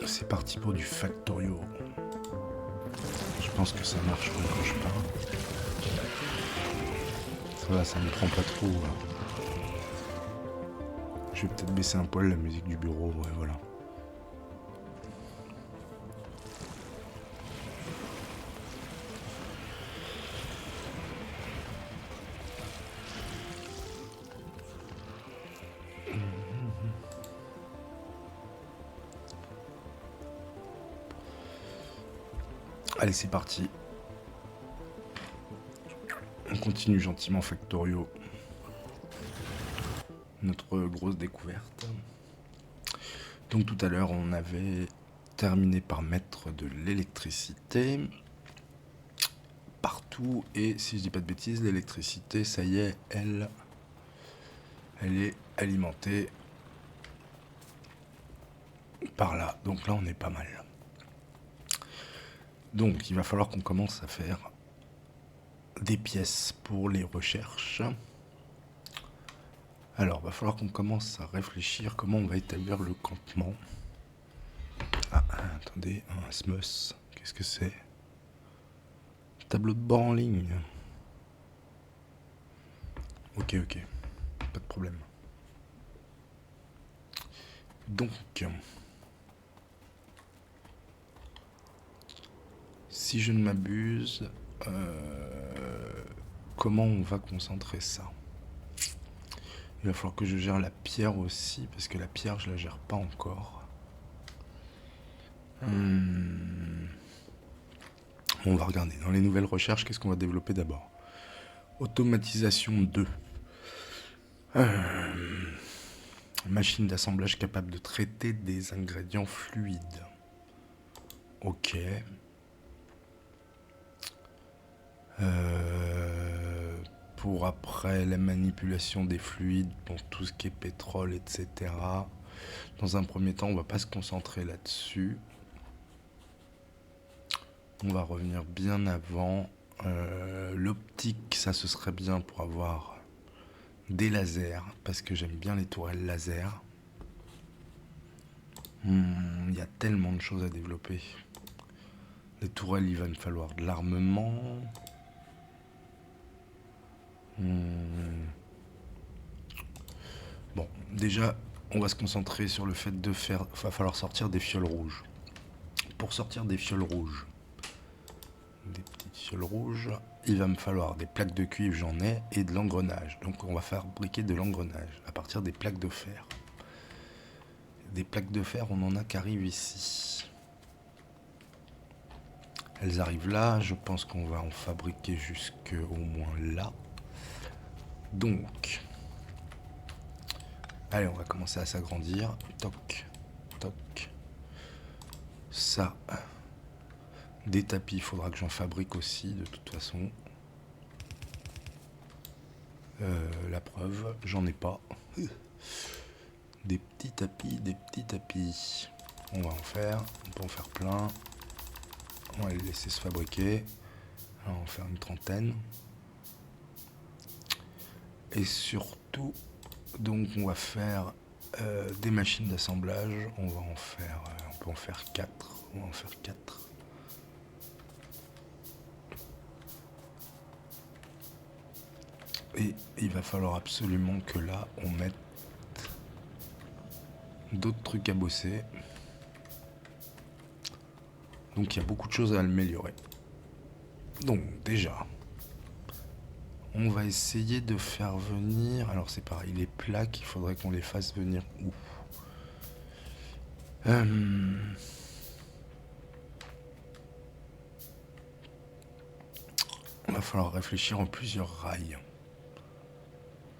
C'est parti pour du Factorio. Je pense que ça marche même quand je parle. Ça va, ça me prend pas trop. Je vais peut-être baisser un poil la musique du bureau, ouais, voilà. Allez, c'est parti. On continue gentiment Factorio. Notre grosse découverte. Donc tout à l'heure, on avait terminé par mettre de l'électricité partout. Et si je dis pas de bêtises, l'électricité, ça y est, elle est alimentée par là. Donc là, on est pas mal. Donc il va falloir qu'on commence à faire des pièces pour les recherches. Alors, il va falloir qu'on commence à réfléchir comment on va établir le campement. Ah, attendez, un SMOS, qu'est-ce que c'est? Tableau de bord en ligne. Ok, pas de problème. Donc, si je ne m'abuse, comment on va concentrer ça? Il va falloir que je gère la pierre aussi, parce que la pierre, je la gère pas encore. On va regarder. Dans les nouvelles recherches, qu'est-ce qu'on va développer d'abord? Automatisation 2. Machine d'assemblage capable de traiter des ingrédients fluides. Ok. Pour après la manipulation des fluides, pour tout ce qui est pétrole, etc. Dans un premier temps, on va pas se concentrer là-dessus. On va revenir bien avant. L'optique, ça ce serait bien pour avoir des lasers, parce que j'aime bien les tourelles laser. Il y a tellement de choses à développer. Les tourelles, il va me falloir de l'armement. Bon, déjà, on va se concentrer sur le fait de faire... Il va falloir sortir des fioles rouges. Pour sortir des fioles rouges, des petites fioles rouges, il va me falloir des plaques de cuivre, j'en ai, et de l'engrenage. Donc on va fabriquer de l'engrenage à partir des plaques de fer. Des plaques de fer, on en a qui arrivent ici. Elles arrivent là, je pense qu'on va en fabriquer jusqu'au moins là. Donc, allez, on va commencer à s'agrandir. Toc, toc. Ça, des tapis, il faudra que j'en fabrique aussi, de toute façon. La preuve, j'en ai pas. Des petits tapis, des petits tapis. On va en faire, on peut en faire plein. On va les laisser se fabriquer. On va en faire une trentaine. Et surtout, donc on va faire des machines d'assemblage. On va en faire, on peut en faire 4. On va en faire 4. Et il va falloir absolument que là, on mette d'autres trucs à bosser. Donc il y a beaucoup de choses à améliorer. Donc déjà, on va essayer de faire venir... Alors c'est pareil, les plaques, il faudrait qu'on les fasse venir où? On va falloir réfléchir en plusieurs rails.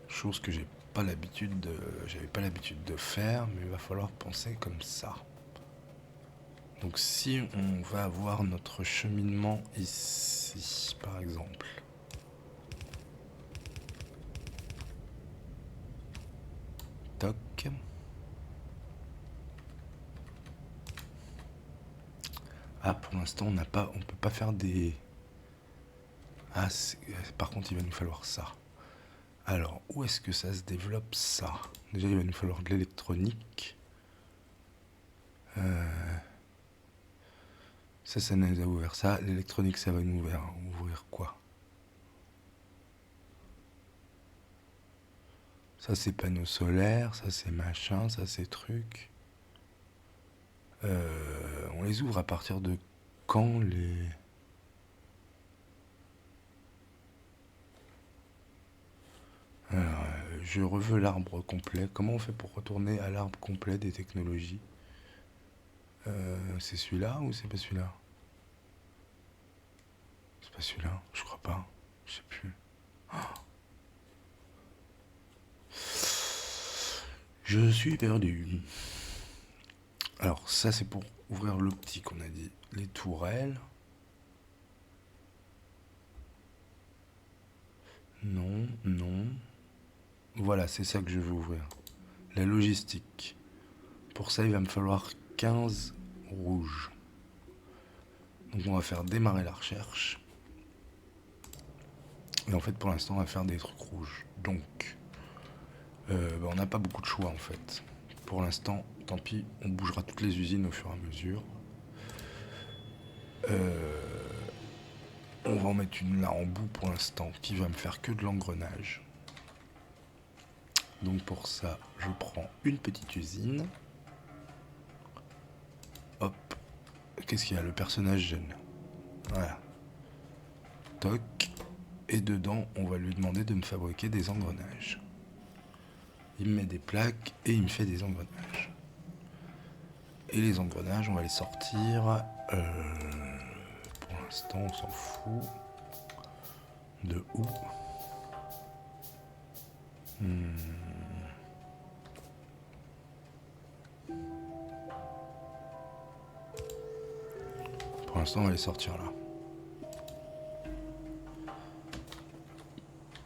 Chose que j'avais pas l'habitude de faire, mais il va falloir penser comme ça. Donc si on va avoir notre cheminement ici, par exemple. Toc. Ah, pour l'instant, on peut pas faire des... Ah, par contre, il va nous falloir ça. Alors, où est-ce que ça se développe, ça? Déjà, il va nous falloir de l'électronique. Ça nous a ouvert ça. L'électronique, ça va nous ouvrir quoi? Ça, c'est panneaux solaires. Ça, c'est machin. Ça, c'est truc. On les ouvre à partir de quand les... Alors, je reveux l'arbre complet. Comment on fait pour retourner à l'arbre complet des technologies? C'est celui-là ou c'est pas celui-là? C'est pas celui-là, je crois pas. Je sais plus. Je suis perdu. Alors ça c'est pour ouvrir l'optique, on a dit. Les tourelles. Non, non. Voilà, c'est ça que je veux ouvrir. La logistique. Pour ça, il va me falloir 15 rouges. Donc on va faire démarrer la recherche. Et en fait, pour l'instant, on va faire des trucs rouges. Donc, on n'a pas beaucoup de choix en fait. Pour l'instant, tant pis, on bougera toutes les usines au fur et à mesure. On va en mettre une là en bout pour l'instant qui va me faire que de l'engrenage. Donc pour ça, je prends une petite usine. Hop. Qu'est-ce qu'il y a? Le personnage gêne. Voilà. Toc. Et dedans, on va lui demander de me fabriquer des engrenages. Il me met des plaques et il me fait des engrenages. Et les engrenages, on va les sortir. Pour l'instant, on s'en fout. De où? Pour l'instant, on va les sortir là.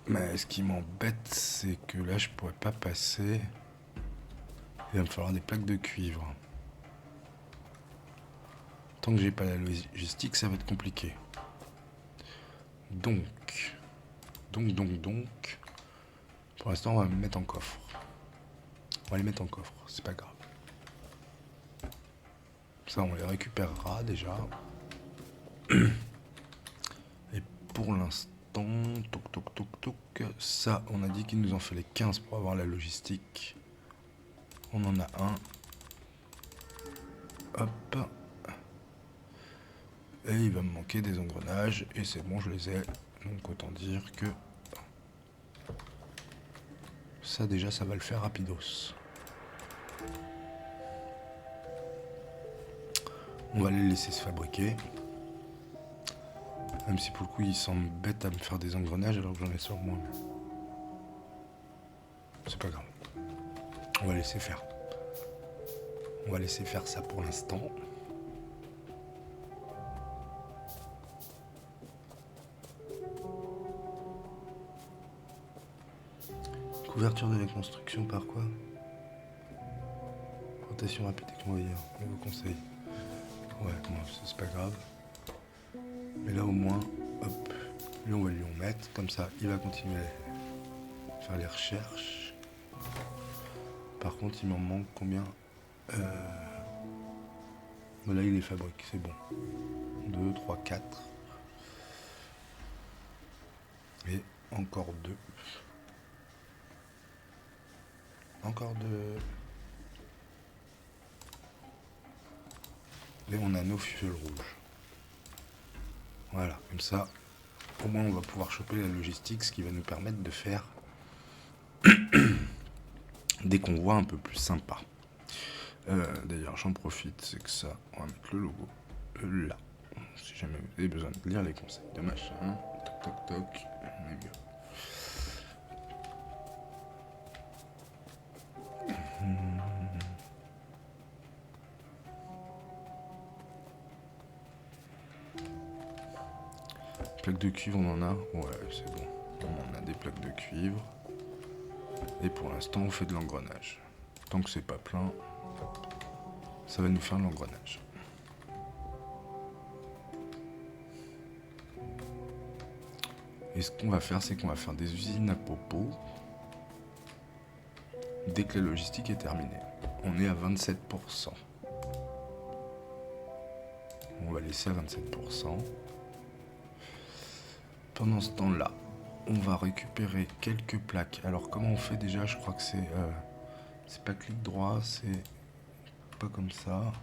Mais ce qui m'embête, c'est que là, je pourrais pas passer. Il va me falloir des plaques de cuivre. Tant que j'ai pas la logistique, ça va être compliqué. Donc. Pour l'instant, on va me mettre en coffre. On va les mettre en coffre, c'est pas grave. Ça, on les récupérera déjà. Et pour l'instant, toc. Ça, on a dit qu'il nous en fallait 15 pour avoir la logistique. On en a un. Hop. Et il va me manquer des engrenages. Et c'est bon, je les ai. Donc autant dire que... ça déjà, ça va le faire rapidos. On va les laisser se fabriquer. Même si pour le coup, il semble bête à me faire des engrenages alors que j'en ai sur moi. C'est pas grave. On va laisser faire. On va laisser faire ça pour l'instant. Couverture de la construction par quoi? Rotation rapide technologique. Nouveau conseil. Ouais, bon, c'est pas grave. Mais là au moins, hop, lui on va lui en mettre. Comme ça, il va continuer à faire les recherches. Par contre, il m'en manque combien? Là, il les fabrique, c'est bon. 2, 3, 4. Et encore 2. Encore 2. Et on a nos fioles rouges. Voilà, comme ça, au moins on va pouvoir choper la logistique, ce qui va nous permettre de faire des convois un peu plus sympas. D'ailleurs, j'en profite, c'est que ça, on va mettre le logo là. Si jamais vous avez besoin de lire les conseils de machin, toc, on est mieux. Plaques de cuivre, on en a? Ouais, c'est bon. On en a des plaques de cuivre. Et pour l'instant, on fait de l'engrenage. Tant que c'est pas plein, ça va nous faire l'engrenage. Et ce qu'on va faire, c'est qu'on va faire des usines à popo dès que la logistique est terminée. On est à 27%. on va laisser à 27%. Pendant ce temps-là, on va récupérer quelques plaques. Alors comment on fait déjà? Je crois que c'est pas clic droit, c'est pas comme ça.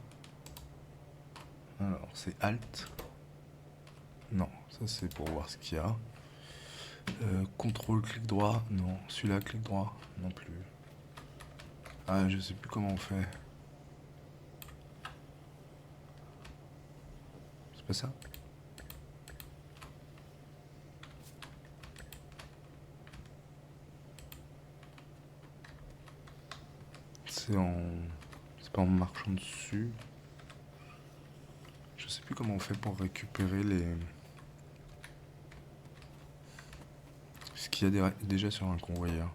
Alors c'est Alt. Non, ça c'est pour voir ce qu'il y a. Contrôle clic droit, non. Celui-là clic droit, non plus. Ah, je sais plus comment on fait. C'est pas ça? C'est pas en marchant dessus. Je sais plus comment on fait pour récupérer ce qu'il y a déjà sur un convoyeur.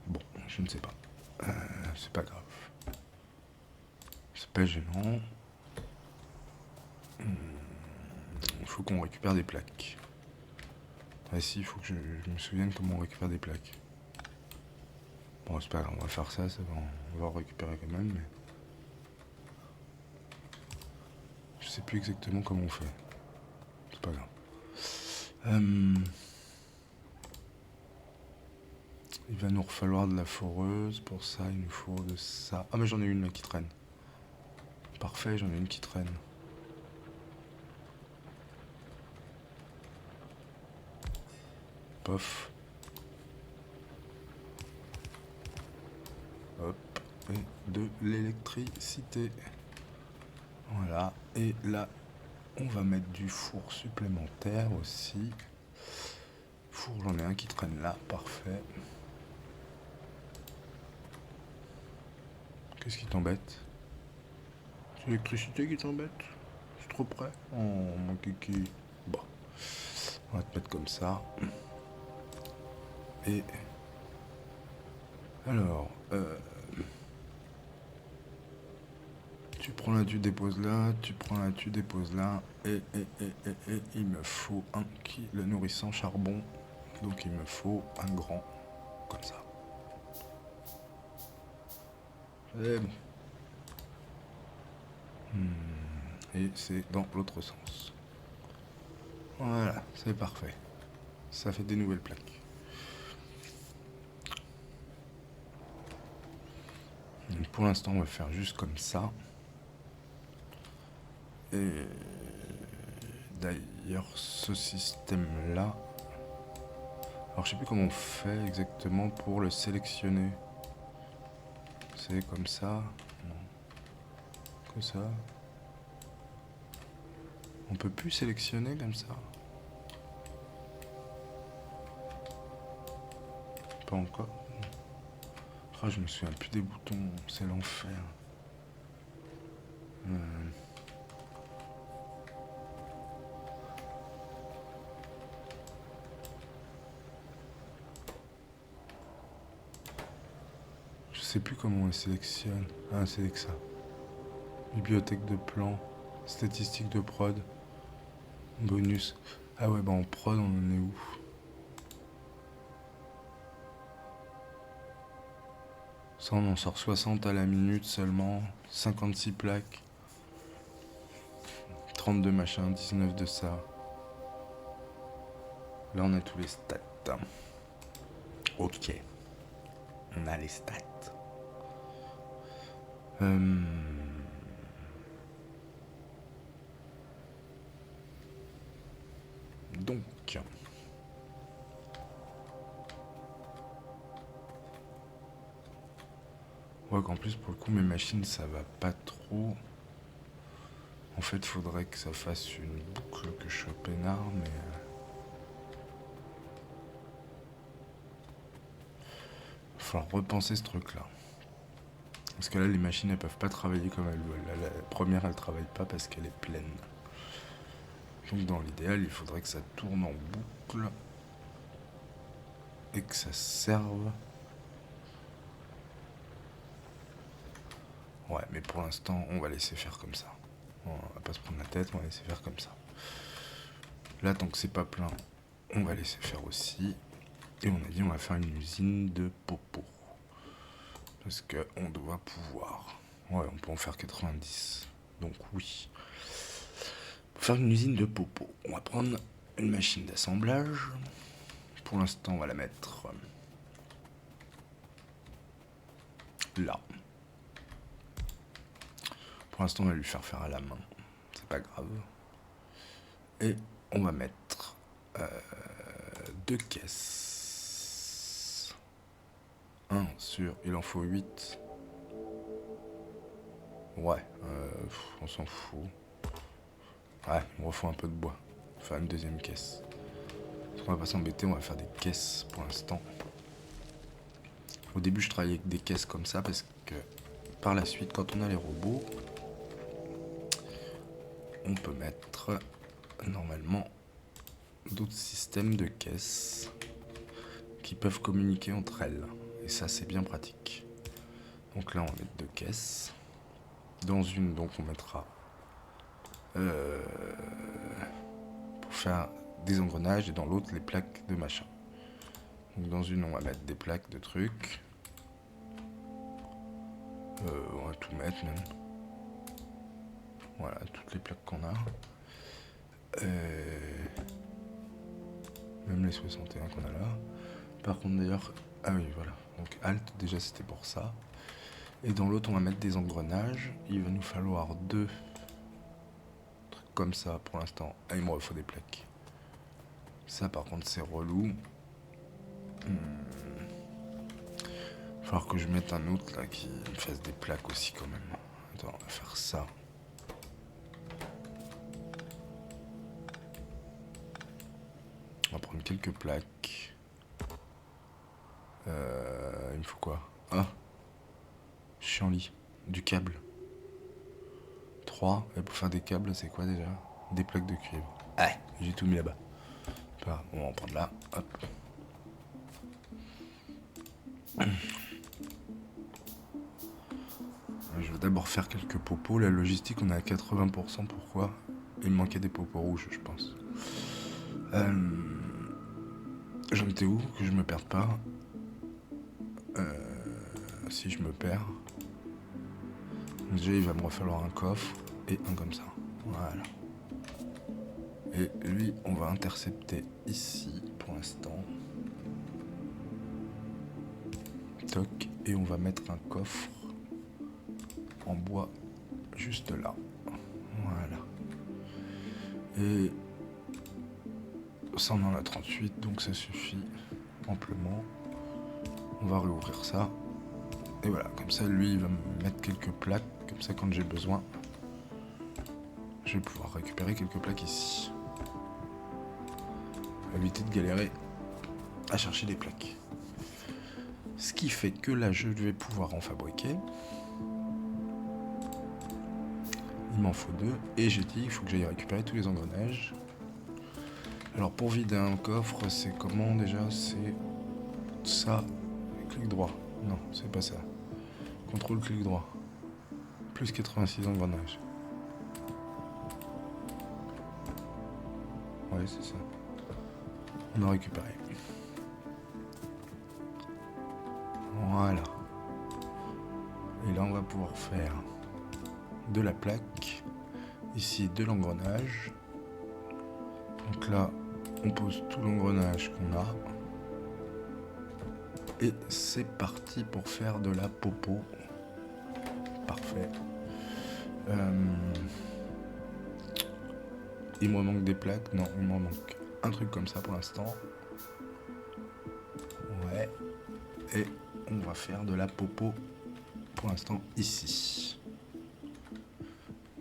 Bon, je ne sais pas. C'est pas grave. C'est pas gênant. Il faut qu'on récupère des plaques. Ah si, il faut que je me souvienne comment on récupère des plaques. Bon, c'est pas grave, on va faire ça, on va récupérer quand même, mais... Je sais plus exactement comment on fait. C'est pas grave. Il va nous falloir de la foreuse. Pour ça, il nous faut de ça. Ah, mais j'en ai une là qui traîne. Parfait, j'en ai une qui traîne. Pof. Hop. Et de l'électricité. Voilà. Et là, on va mettre du four supplémentaire aussi. Four, j'en ai un qui traîne là. Parfait. Qu'est-ce qui t'embête? C'est l'électricité qui t'embête? C'est trop près? Oh, mon kiki. Bon. On va te mettre comme ça. Et... Alors... Tu prends là, tu déposes là, tu prends là, tu déposes là, et il me faut un le nourrissant charbon, donc il me faut un grand, comme ça. Et bon. Et c'est dans l'autre sens. Voilà, c'est parfait. Ça fait des nouvelles plaques. Donc pour l'instant, on va faire juste comme ça. Et d'ailleurs, ce système-là... Alors, je sais plus comment on fait exactement pour le sélectionner. C'est comme ça. Non. Comme ça. On peut plus sélectionner comme ça. Pas encore. Ah, je me souviens plus des boutons. C'est l'enfer. Je sais plus comment on les sélectionne. Ah, c'est avec ça. Bibliothèque de plans. Statistiques de prod. Bonus. Ah ouais, bah en prod, on en est où? Ça, on en sort 60 à la minute seulement. 56 plaques. 32 machins, 19 de ça. Là, on a tous les stats. Ok. On a les stats. Donc. Ouais, qu'en plus, pour le coup, mes machines, ça va pas trop. En fait, faudrait que ça fasse une boucle que je sois peinard, mais... Il va falloir repenser ce truc-là. Parce que là, les machines, elles peuvent pas travailler comme elles veulent. La première, elle travaille pas parce qu'elle est pleine. Donc, dans l'idéal, il faudrait que ça tourne en boucle. Et que ça serve. Ouais, mais pour l'instant, on va laisser faire comme ça. On va pas se prendre la tête, on va laisser faire comme ça. Là, tant que c'est pas plein, on va laisser faire aussi. Et on a dit on va faire une usine de popo. Parce qu'on doit pouvoir. Ouais, on peut en faire 90. Donc oui. Pour faire une usine de popo, on va prendre une machine d'assemblage. Pour l'instant, on va la mettre là. Pour l'instant, on va lui faire à la main. C'est pas grave. Et on va mettre 2 caisses. 1 sur... Il en faut 8. Ouais, on s'en fout. Ouais, on refait un peu de bois. On va faire une deuxième caisse. On va pas s'embêter, on va faire des caisses pour l'instant. Au début, je travaillais avec des caisses comme ça parce que par la suite, quand on a les robots, on peut mettre normalement d'autres systèmes de caisses qui peuvent communiquer entre elles. Et ça, c'est bien pratique. Donc là, on va mettre 2 caisses. Dans une, donc, on mettra pour faire des engrenages et dans l'autre, les plaques de machin. Donc dans une, on va mettre des plaques de trucs. On va tout mettre même. Voilà, toutes les plaques qu'on a. Même les 61 qu'on a là. Par contre d'ailleurs... Ah oui, voilà. Donc Alt, déjà c'était pour ça. Et dans l'autre, on va mettre des engrenages. Il va nous falloir 2 trucs comme ça pour l'instant. Ah, il me faut des plaques. Ça par contre c'est relou. Il va falloir que je mette un autre là qui me fasse des plaques aussi quand même. Attends, on va faire ça. On va prendre quelques plaques. Il me faut quoi? Ah, chiant-lit. Du câble. 3. Et pour faire des câbles, c'est quoi déjà? Des plaques de cuivre. Ah, j'ai tout mis là-bas. Bon, on va en prendre là. Hop. Je vais d'abord faire quelques popos. La logistique, on est à 80%. Pourquoi? Il me manquait des popos rouges, je pense. J'en étais où? Que je me perde pas. Si je me perds. Déjà, il va me falloir un coffre et un comme ça. Voilà. Et lui, on va intercepter ici pour l'instant. Toc. Et on va mettre un coffre en bois juste là. Voilà. Et ça, on en a 38, donc ça suffit amplement. On va réouvrir ça. Et voilà, comme ça, lui, il va me mettre quelques plaques. Comme ça, quand j'ai besoin, je vais pouvoir récupérer quelques plaques ici. Éviter de galérer à chercher des plaques. Ce qui fait que là, je vais pouvoir en fabriquer. Il m'en faut 2. Et j'ai dit, il faut que j'aille récupérer tous les engrenages. Alors, pour vider un coffre, c'est comment déjà? C'est ça. Clic droit. Non, c'est pas ça. Contrôle clic droit. Plus 86 engrenages. Ouais, c'est ça. On a récupéré. Voilà. Et là, on va pouvoir faire de la plaque. Ici, de l'engrenage. Donc là, on pose tout l'engrenage qu'on a. Et c'est parti pour faire de la popo. Parfait. Il me manque des plaques. Non, il me manque un truc comme ça pour l'instant. Ouais. Et on va faire de la popo pour l'instant ici.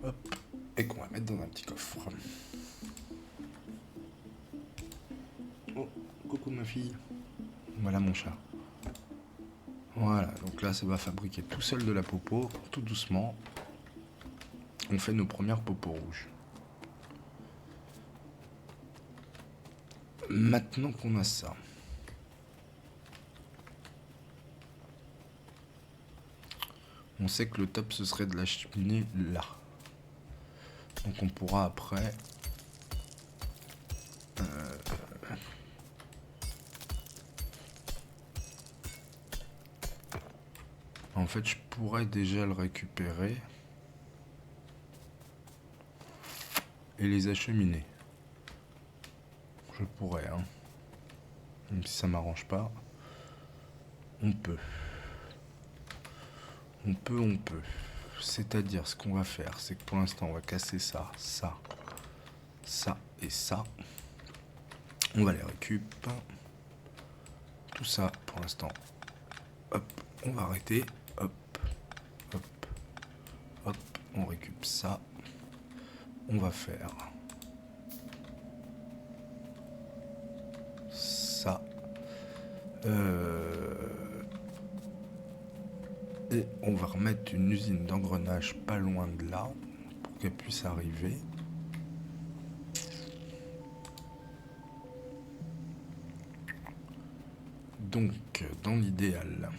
Hop. Et qu'on va mettre dans un petit coffre. Oh, coucou ma fille. Voilà mon chat. Voilà, donc là ça va fabriquer tout seul de la popo, tout doucement. On fait nos premières popos rouges. Maintenant qu'on a ça, on sait que le top ce serait de la cheminée là. Donc on pourra après fait, je pourrais déjà le récupérer et les acheminer. Je pourrais, hein. Même si ça m'arrange pas. On peut. On peut. C'est-à-dire, ce qu'on va faire, c'est que pour l'instant, on va casser ça et ça. On va les récup. Tout ça, pour l'instant. Hop, on va arrêter. Hop. On récup ça. On va faire ça. Et on va remettre une usine d'engrenage pas loin de là pour qu'elle puisse arriver. Donc, dans l'idéal,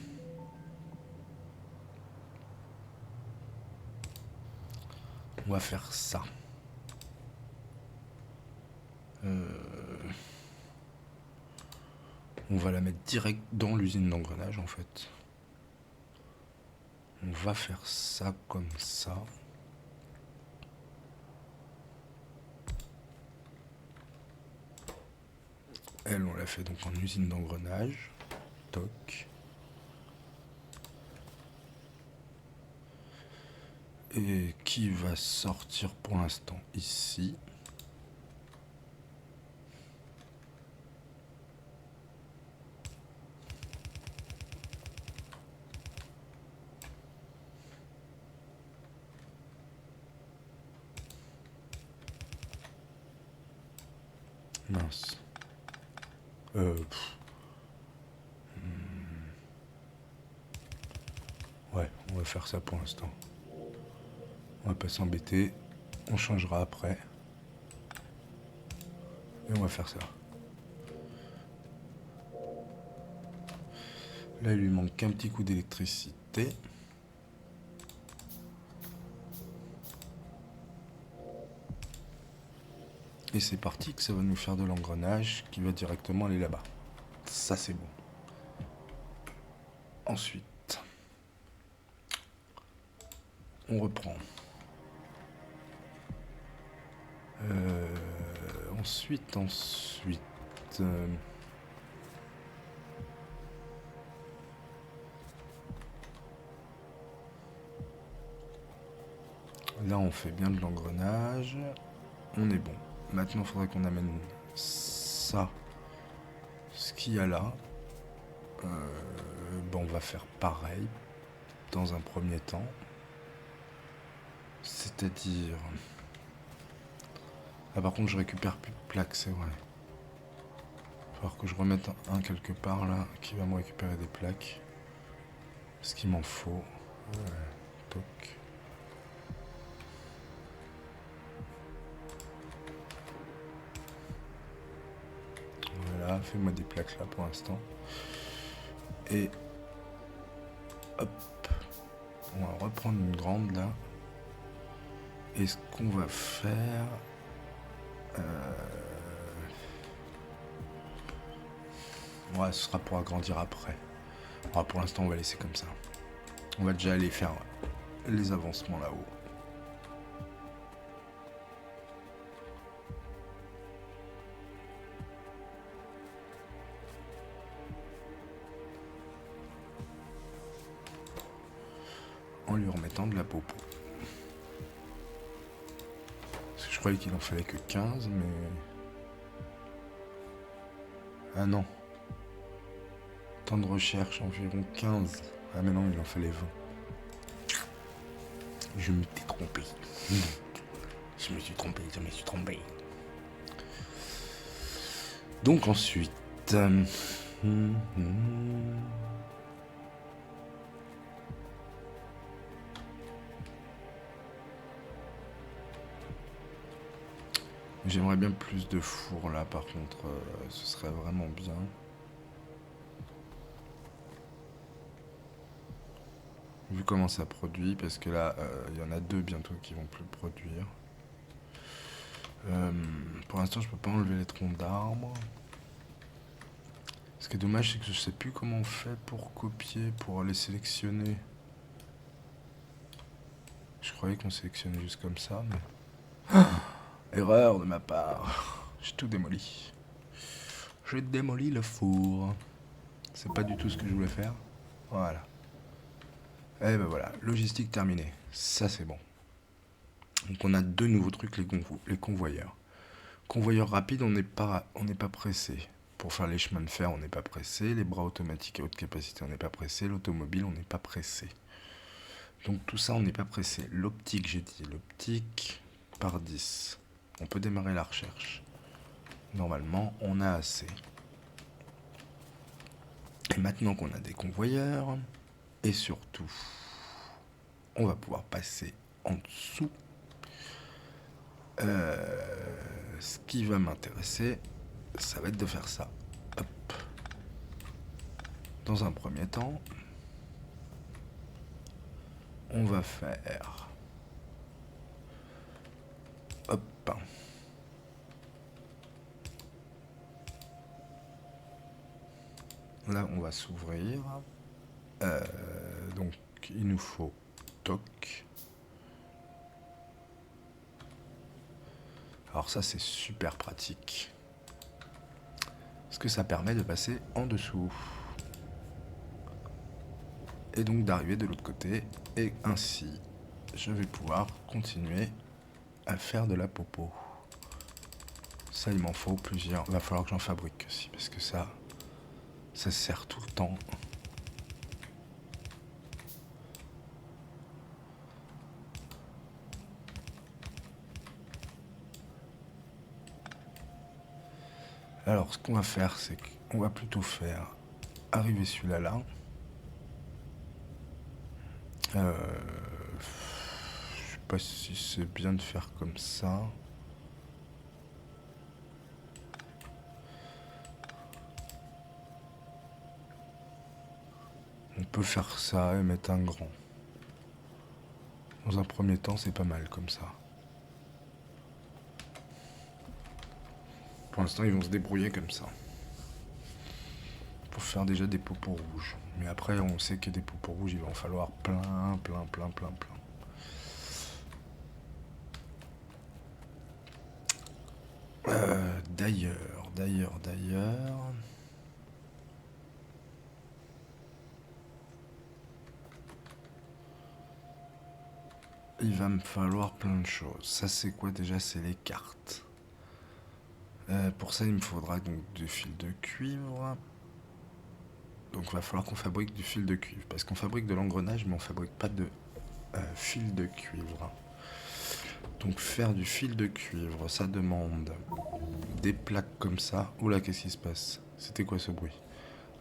on va faire ça. On va la mettre direct dans l'usine d'engrenage en fait. On va faire ça comme ça. Elle, on l'a fait donc en usine d'engrenage. Toc. Et qui va sortir pour l'instant ici. Mince. Ouais, on va faire ça pour l'instant. On va pas s'embêter. On changera après. Et on va faire ça. Là, il lui manque qu'un petit coup d'électricité. Et c'est parti que ça va nous faire de l'engrenage qui va directement aller là-bas. Ça, c'est bon. Ensuite, on reprend. Ensuite. Là, on fait bien de l'engrenage. On est bon. Maintenant, il faudrait qu'on amène ça. Ce qu'il y a là. On va faire pareil. Dans un premier temps. C'est-à-dire... Ah, par contre, je récupère plus de plaques, c'est vrai. Il va falloir que je remette un quelque part là qui va me récupérer des plaques. Ce qu'il m'en faut. Ouais. Toc. Voilà, fais-moi des plaques là pour l'instant. Et hop. On va reprendre une grande là. Et ce qu'on va faire... Ouais, ce sera pour agrandir après. Alors pour l'instant, on va laisser comme ça. On va déjà aller faire les avancements là-haut. En lui remettant de la popo. Parce que je croyais qu'il en fallait que 15, mais... Ah non. Temps de recherche, environ 15. Ah mais non, il en fallait 20. Je m'étais trompé. Je me suis trompé. Donc ensuite... J'aimerais bien plus de fours là, par contre, ce serait vraiment bien. Vu comment ça produit, parce que là, il y en a 2 bientôt qui vont plus produire. Pour l'instant, je peux pas enlever les troncs d'arbres. Ce qui est dommage, c'est que je sais plus comment on fait pour copier, pour les sélectionner. croyais qu'on sélectionnait juste comme ça, mais... Erreur de ma part. J'ai tout démoli. J'ai démoli le four. C'est pas du tout ce que je voulais faire. Voilà. Et ben voilà, logistique terminée. Ça c'est bon. Donc on a deux nouveaux trucs, les convoyeurs. Convoyeur rapide, on n'est pas pressé. Pour faire les chemins de fer, on n'est pas pressé. Les bras automatiques à haute capacité, on n'est pas pressé. L'automobile, on n'est pas pressé. Donc tout ça, on n'est pas pressé. L'optique, j'ai dit, l'optique par 10. On peut démarrer la recherche. Normalement, on a assez. Et maintenant qu'on a des convoyeurs, et surtout, on va pouvoir passer en dessous. Ce qui va m'intéresser, ça va être de faire ça. Hop. Dans un premier temps, on va faire... Hop. Là, on va s'ouvrir. Donc, il nous faut toc. Alors ça, c'est super pratique. Parce que ça permet de passer en dessous. Et donc d'arriver de l'autre côté. Et ainsi, je vais pouvoir continuer à faire de la popo. Ça, il m'en faut plusieurs. Il va falloir que j'en fabrique aussi. Parce que ça sert tout le temps. Alors, ce qu'on va faire, c'est qu'on va plutôt faire arriver celui-là là. Je sais pas si c'est bien de faire comme ça. On peut faire ça et mettre un grand. Dans un premier temps, c'est pas mal comme ça. Pour l'instant, ils vont se débrouiller comme ça. Pour faire déjà des popos rouges. Mais après, on sait que des popos rouges, il va en falloir plein. D'ailleurs. Il va me falloir plein de choses. Ça, c'est quoi déjà? C'est les cartes. Pour ça, il me faudra donc du fil de cuivre. Donc, il va falloir qu'on fabrique du fil de cuivre. Parce qu'on fabrique de l'engrenage, mais on fabrique pas de fil de cuivre. Donc, faire du fil de cuivre, ça demande des plaques comme ça. Oula, qu'est-ce qui se passe? C'était quoi ce bruit?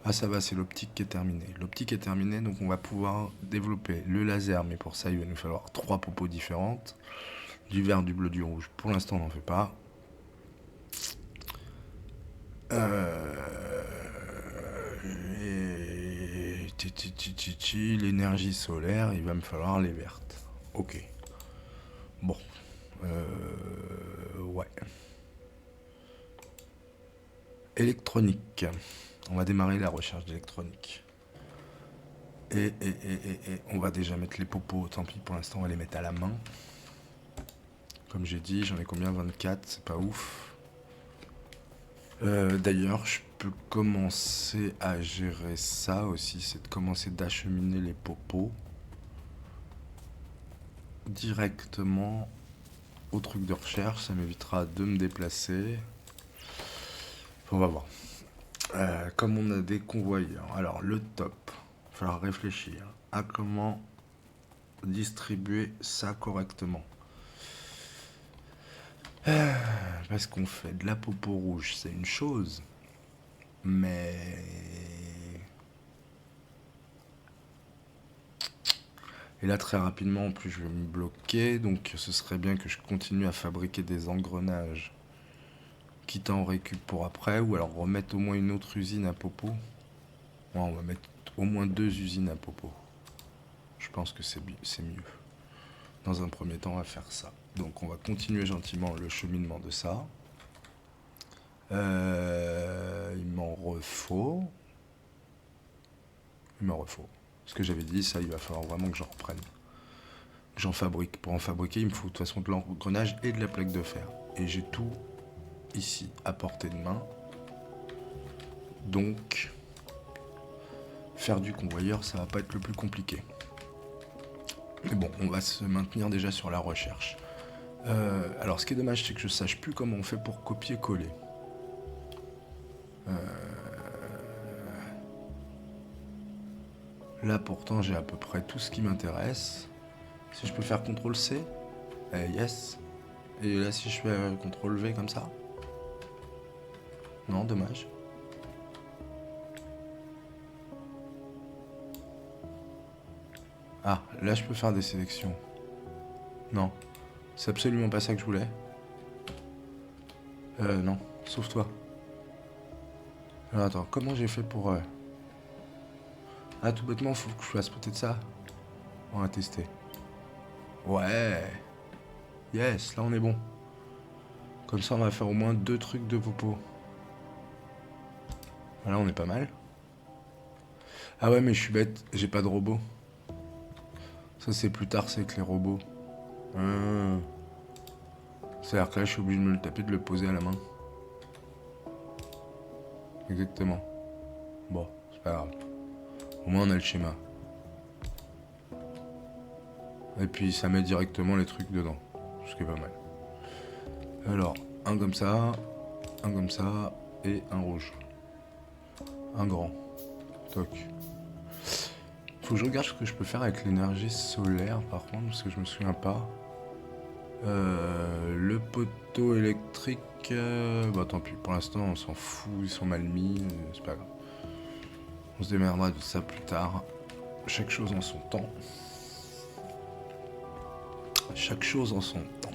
Ah, ça va, c'est l'optique qui est terminée. L'optique est terminée, donc on va pouvoir développer le laser. Mais pour ça, il va nous falloir 3 popos différentes. Du vert, du bleu, du rouge. Pour l'instant, on n'en fait pas. L'énergie solaire, il va me falloir les vertes. Ok. Bon. Ouais. Électronique. On va démarrer la recherche d'électronique. Et on va déjà mettre les popos. Tant pis, pour l'instant, on va les mettre à la main. Comme j'ai dit, j'en ai combien? 24, c'est pas ouf. D'ailleurs, je peux commencer à gérer ça aussi, c'est de commencer d'acheminer les popos directement au truc de recherche. Ça m'évitera de me déplacer. On va voir. Comme on a des convoyeurs, alors le top, il va falloir réfléchir à comment distribuer ça correctement. Parce qu'on fait de la popo rouge, c'est une chose, mais et là très rapidement en plus je vais me bloquer, donc ce serait bien que je continue à fabriquer des engrenages, quitte à en récup pour après, ou alors remettre au moins une autre usine à popo. Ouais, on va mettre au moins 2 usines à popo. Je pense que c'est mieux. Dans un premier temps, on va faire ça. Donc on va continuer gentiment le cheminement de ça. Il m'en refaut. Ce que j'avais dit, ça, il va falloir vraiment que j'en reprenne. j'en fabrique. Pour en fabriquer, il me faut de toute façon de l'engrenage et de la plaque de fer. Et j'ai tout ici à portée de main. Donc, faire du convoyeur, ça va pas être le plus compliqué. Mais bon, on va se maintenir déjà sur la recherche. Alors, ce qui est dommage, c'est que je sache plus comment on fait pour copier-coller. Là, pourtant, j'ai à peu près tout ce qui m'intéresse. Si je peux faire CTRL-C, yes. Et là, si je fais CTRL-V comme ça, non, dommage. Ah, là, je peux faire des sélections. Non, c'est absolument pas ça que je voulais. Non, sauve-toi. Alors, attends, comment j'ai fait pour... Ah, tout bêtement, faut que je fasse peut-être ça. On va tester. Ouais. Yes, là, on est bon. Comme ça, on va faire au moins 2 trucs de popo. Voilà, on est pas mal. Ah ouais, mais je suis bête, j'ai pas de robot. Ça, c'est plus tard, c'est que les robots. C'est-à-dire que là, je suis obligé de me le taper, de le poser à la main. Exactement. Bon, c'est pas grave. Au moins, on a le schéma. Et puis, ça met directement les trucs dedans. Ce qui est pas mal. Alors, un comme ça, et un rouge. Un grand. Toc. Faut que je regarde ce que je peux faire avec l'énergie solaire, par contre, parce que je me souviens pas. Le poteau électrique... bah tant pis, pour l'instant, on s'en fout, ils sont mal mis, c'est pas grave. On se démerdera de ça plus tard. Chaque chose en son temps. Chaque chose en son temps.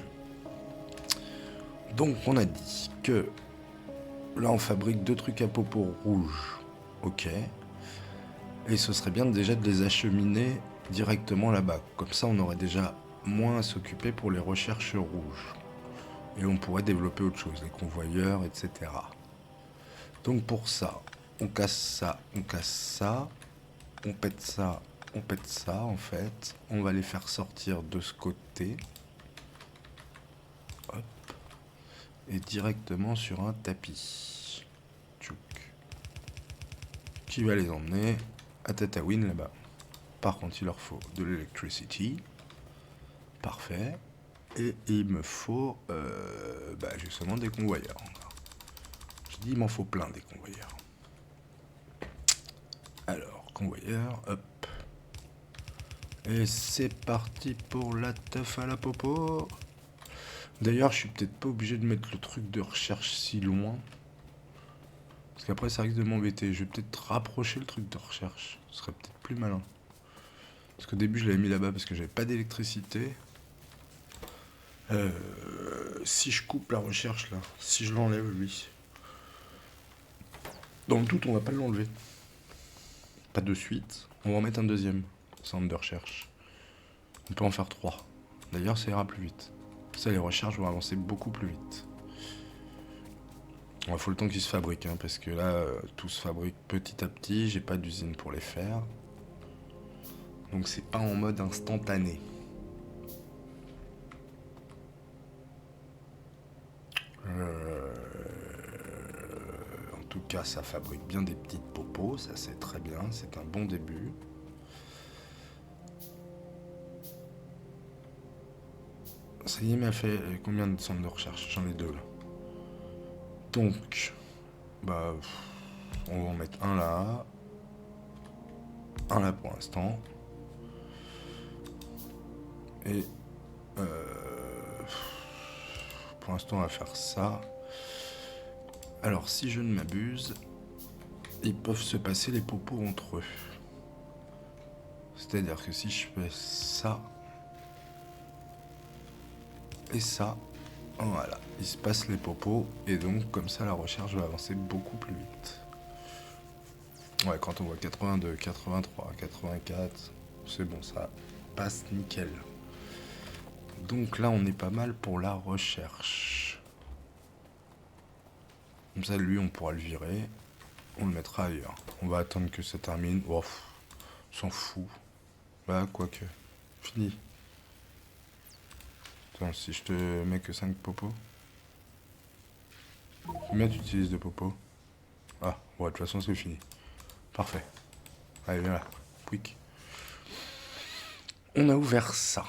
Donc, on a dit que... Là, on fabrique 2 trucs à popo rouge. Ok. Et ce serait bien déjà de les acheminer directement là-bas. Comme ça, on aurait déjà moins à s'occuper pour les recherches rouges. Et on pourrait développer autre chose, les convoyeurs, etc. Donc pour ça, on casse ça, on casse ça, on pète ça, en fait. On va les faire sortir de ce côté. Hop. Et directement sur un tapis. Tchouk. Qui va les emmener à Tatooine là-bas. Par contre, il leur faut de l'électricité. Parfait. Et il me faut justement des convoyeurs. Je dis il m'en faut plein des convoyeurs. Alors, convoyeur, hop. Et c'est parti pour la teuf à la popo. D'ailleurs, je suis peut-être pas obligé de mettre le truc de recherche si loin. Parce qu'après, ça risque de m'embêter. Je vais peut-être rapprocher le truc de recherche. Ce serait peut-être plus malin. Parce qu'au début, je l'avais mis là-bas parce que j'avais pas d'électricité. Si je coupe la recherche là, si je l'enlève lui, dans le doute on va pas l'enlever. Pas de suite, on va en mettre un deuxième centre de recherche. On peut en faire 3. D'ailleurs ça ira plus vite. Ça les recherches vont avancer beaucoup plus vite. Il faut le temps qu'ils se fabriquent hein, parce que là tout se fabrique petit à petit, j'ai pas d'usine pour les faire. Donc c'est pas en mode instantané. En tout cas, ça fabrique bien des petites popos, ça c'est très bien, c'est un bon début. Ça y est, m'a fait combien de centres de recherche? J'en ai 2 là. Donc, on va en mettre un là pour l'instant. Et pour l'instant, on va faire ça. Alors, si je ne m'abuse, ils peuvent se passer les popos entre eux. C'est-à-dire que si je fais ça et ça, voilà, ils se passent les popos et donc comme ça la recherche va avancer beaucoup plus vite. Ouais, quand on voit 82, 83, 84, c'est bon, ça passe nickel. Donc là, on est pas mal pour la recherche. Comme ça, lui, on pourra le virer. On le mettra ailleurs. On va attendre que ça termine. Oh, s'en fout. Bah, quoique. Fini. Attends, si je te mets que 5 popos. Combien tu utilises de popos? Ah, ouais, de toute façon, c'est fini. Parfait. Allez, viens là. Quick. On a ouvert ça.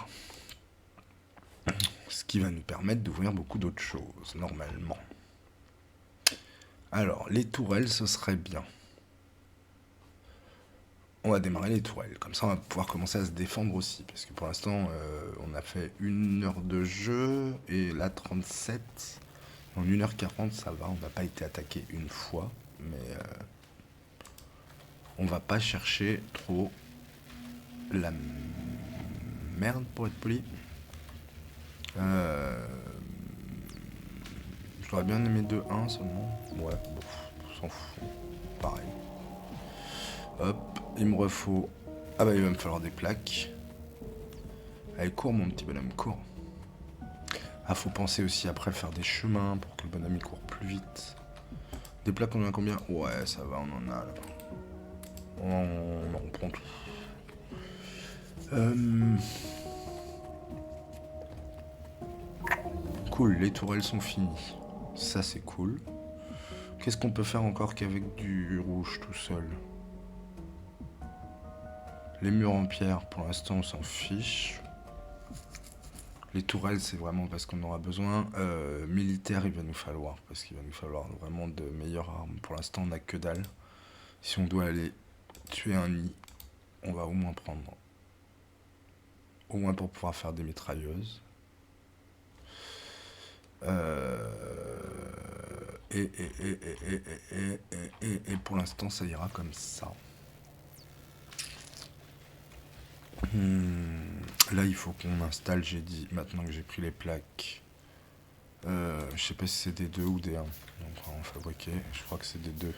Ce qui va nous permettre d'ouvrir beaucoup d'autres choses, normalement. Alors, les tourelles, ce serait bien. On va démarrer les tourelles. Comme ça, on va pouvoir commencer à se défendre aussi. Parce que pour l'instant, on a fait 1 heure de jeu. Et là, 37. En 1h40, ça va. On n'a pas été attaqué une fois. Mais on va pas chercher trop la merde, pour être poli. J'aurais bien aimé 2-1 seulement. Ouais, bon, on s'en fout. Pareil. Hop, il me refaut... Ah bah il va me falloir des plaques. Allez, cours mon petit bonhomme, cours. Ah, faut penser aussi après faire des chemins pour que le bonhomme il court plus vite. Des plaques, on en a combien? Ouais, ça va, on en a là. On en reprend tout. Cool, les tourelles sont finies. Ça, c'est cool. Qu'est-ce qu'on peut faire encore qu'avec du rouge tout seul? Les murs en pierre, pour l'instant, on s'en fiche. Les tourelles, c'est vraiment parce qu'on aura besoin. Militaire, il va nous falloir, parce qu'il va nous falloir vraiment de meilleures armes. Pour l'instant, on n'a que dalle. Si on doit aller tuer un nid, on va au moins prendre. Au moins pour pouvoir faire des mitrailleuses. Et pour l'instant, ça ira comme ça. Là, il faut qu'on installe, j'ai dit, maintenant que j'ai pris les plaques. Je sais pas si c'est des 2 ou des 1. Donc, on va en fabriquer. Je crois que c'est des 2.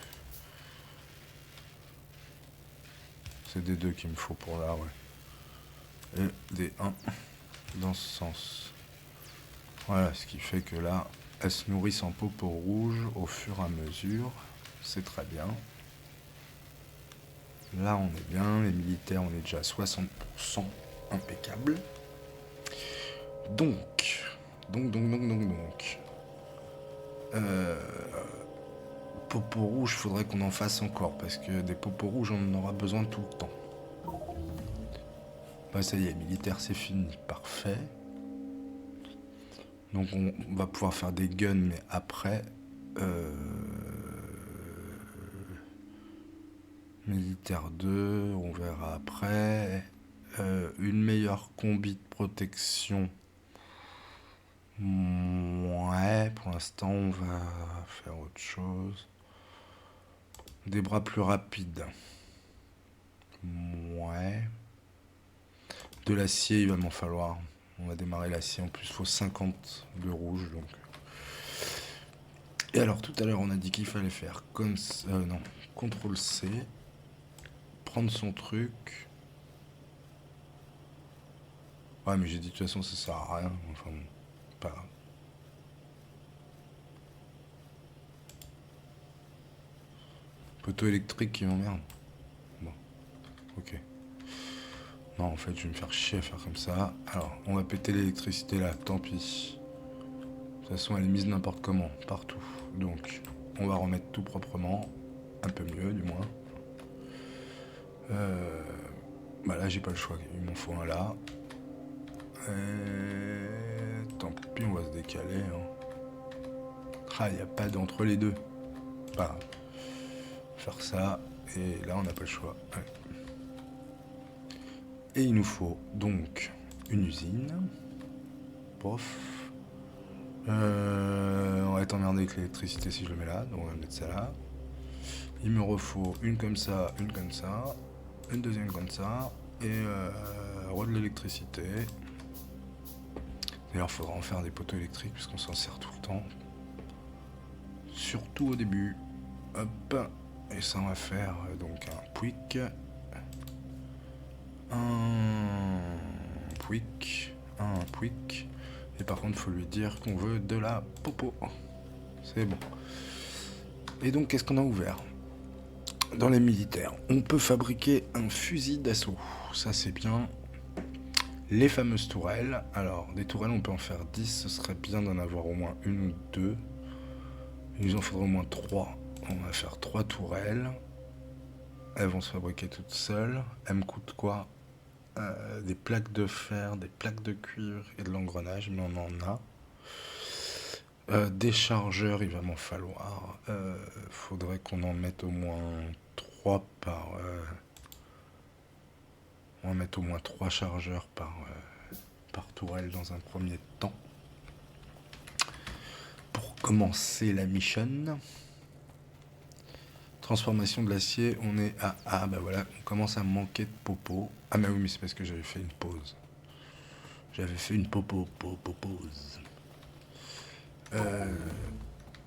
C'est des 2 qu'il me faut pour là, ouais. Et des 1 dans ce sens. Voilà, ce qui fait que là, elles se nourrissent en popo rouge au fur et à mesure. C'est très bien. Là, on est bien. Les militaires, on est déjà à 60%. Impeccable. Donc. Popo rouge, faudrait qu'on en fasse encore. Parce que des popos rouges, on en aura besoin tout le temps. Bah, ça y est, militaire, c'est fini. Parfait. Donc on va pouvoir faire des guns, mais après... Militaire 2, on verra après. Une meilleure combi de protection. Ouais, pour l'instant, on va faire autre chose. Des bras plus rapides. Ouais. De l'acier, il va m'en falloir. On va démarrer l'acier. En plus, il faut 50 de rouge. Donc. Et alors, tout à l'heure, on a dit qu'il fallait faire comme ça. Non. CTRL C. Prendre son truc. Ouais, mais j'ai dit de toute façon, ça sert à rien. Enfin, bon, pas grave. Poteau électrique qui m'emmerde. Bon. Ok. Non, en fait, je vais me faire chier à faire comme ça. Alors, on va péter l'électricité là, tant pis. De toute façon, elle est mise n'importe comment, partout. Donc, on va remettre tout proprement. Un peu mieux, du moins. Bah là, j'ai pas le choix. Il m'en faut un là. Tant pis, on va se décaler. Hein. Ah, il n'y a pas d'entre les deux. Pas grave. Faire ça. Et là, on n'a pas le choix. Ouais. Et il nous faut donc une usine. Pof. On va être emmerdé avec l'électricité si je le mets là. Donc on va mettre ça là. Il me refaut une comme ça, une comme ça. Une deuxième comme ça. Et de l'électricité. D'ailleurs, il faudra en faire des poteaux électriques puisqu'on s'en sert tout le temps. Surtout au début. Hop. Et ça, on va faire donc un pouic. Un pouic. Et par contre, il faut lui dire qu'on veut de la popo. C'est bon. Et donc, qu'est-ce qu'on a ouvert? Dans les militaires, on peut fabriquer un fusil d'assaut. Ça, c'est bien. Les fameuses tourelles. Alors, des tourelles, on peut en faire 10. Ce serait bien d'en avoir au moins une ou deux. Il nous en faudrait au moins 3. On va faire 3 tourelles. Elles vont se fabriquer toutes seules. Elles me coûtent quoi? Des plaques de fer, des plaques de cuivre et de l'engrenage, mais on en a. Des chargeurs, il va m'en falloir. Faudrait qu'on en mette au moins 3 par... on va mettre au moins 3 chargeurs par tourelle dans un premier temps. Pour commencer la mission. Transformation de l'acier, on est à... Ah bah voilà, on commence à manquer de popo. Ah mais oui, mais c'est parce que j'avais fait une pause. J'avais fait une pause.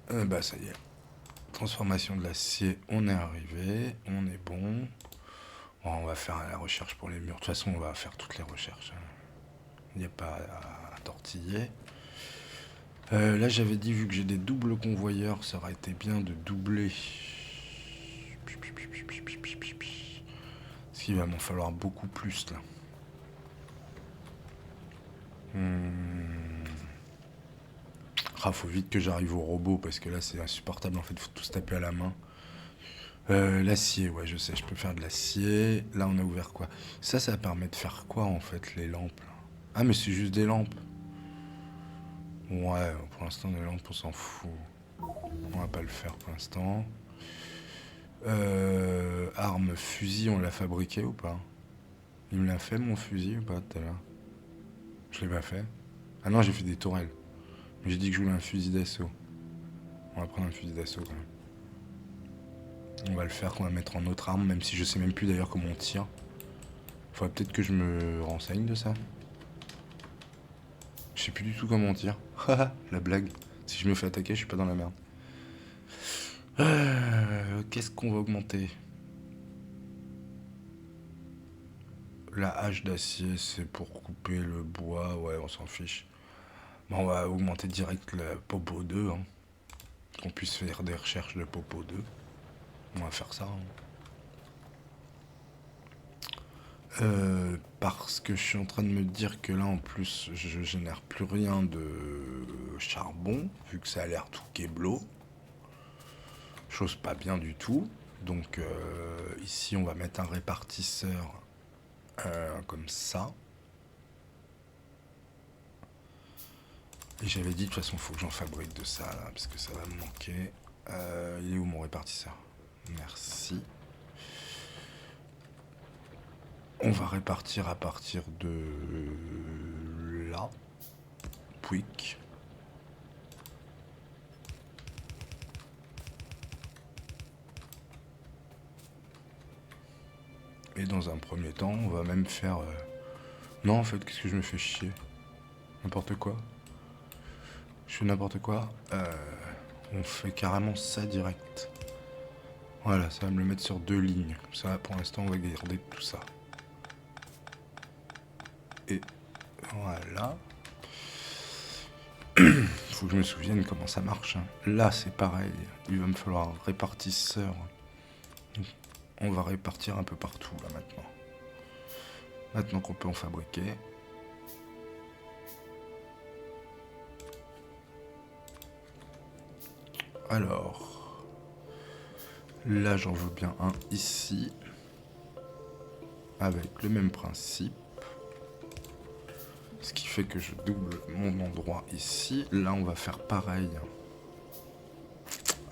Bah ça y est. Transformation de l'acier, on est arrivé, on est bon. Bon, on va faire la recherche pour les murs. De toute façon, on va faire toutes les recherches. Il n'y a pas à tortiller. Là, j'avais dit, vu que j'ai des doubles convoyeurs, ça aurait été bien de doubler. Parce qu'il va m'en falloir beaucoup plus, là. Ah, faut vite que j'arrive au robot, parce que là, c'est insupportable. En fait, faut tout se taper à la main. L'acier, ouais, je sais, je peux faire de l'acier. Là, on a ouvert quoi? Ça permet de faire quoi, en fait, les lampes là? Ah, mais c'est juste des lampes. Ouais, pour l'instant, les lampes, on s'en fout. On va pas le faire pour l'instant. Arme, fusil, on l'a fabriqué ou pas? Il me l'a fait, mon fusil, ou pas, tout à l'heure? Je l'ai pas fait. Ah non, j'ai fait des tourelles. Mais j'ai dit que je voulais un fusil d'assaut. On va prendre un fusil d'assaut, quand même. On va le faire, qu'on va mettre en autre arme, même si je sais même plus d'ailleurs comment on tire. Faudrait peut-être que je me renseigne de ça. Je sais plus du tout comment on tire. La blague. Si je me fais attaquer, je suis pas dans la merde. Qu'est-ce qu'on va augmenter? La hache d'acier, c'est pour couper le bois. Ouais, on s'en fiche. Bon, on va augmenter direct le Popo 2. Hein. Qu'on puisse faire des recherches de Popo 2. On va faire ça. Hein. Parce que je suis en train de me dire que là en plus je génère plus rien de charbon vu que ça a l'air tout kéblo, chose pas bien du tout. Donc ici on va mettre un répartisseur comme ça. Et j'avais dit de toute façon faut que j'en fabrique de ça là parce que ça va me manquer. Il est où mon répartisseur? Merci. On va répartir à partir de là. Pouic. Et dans un premier temps, on va même faire... Non, en fait, qu'est-ce que je me fais chier? N'importe quoi. Je fais n'importe quoi. On fait carrément ça direct. Voilà, ça va me le mettre sur 2 lignes. Comme ça, pour l'instant, on va garder tout ça. Et voilà. Faut que je me souvienne comment ça marche. Hein. Là, c'est pareil. Il va me falloir un répartisseur. On va répartir un peu partout, là, maintenant. Maintenant qu'on peut en fabriquer. Alors. Là, j'en veux bien un ici. Avec le même principe. Ce qui fait que je double mon endroit ici. Là, on va faire pareil.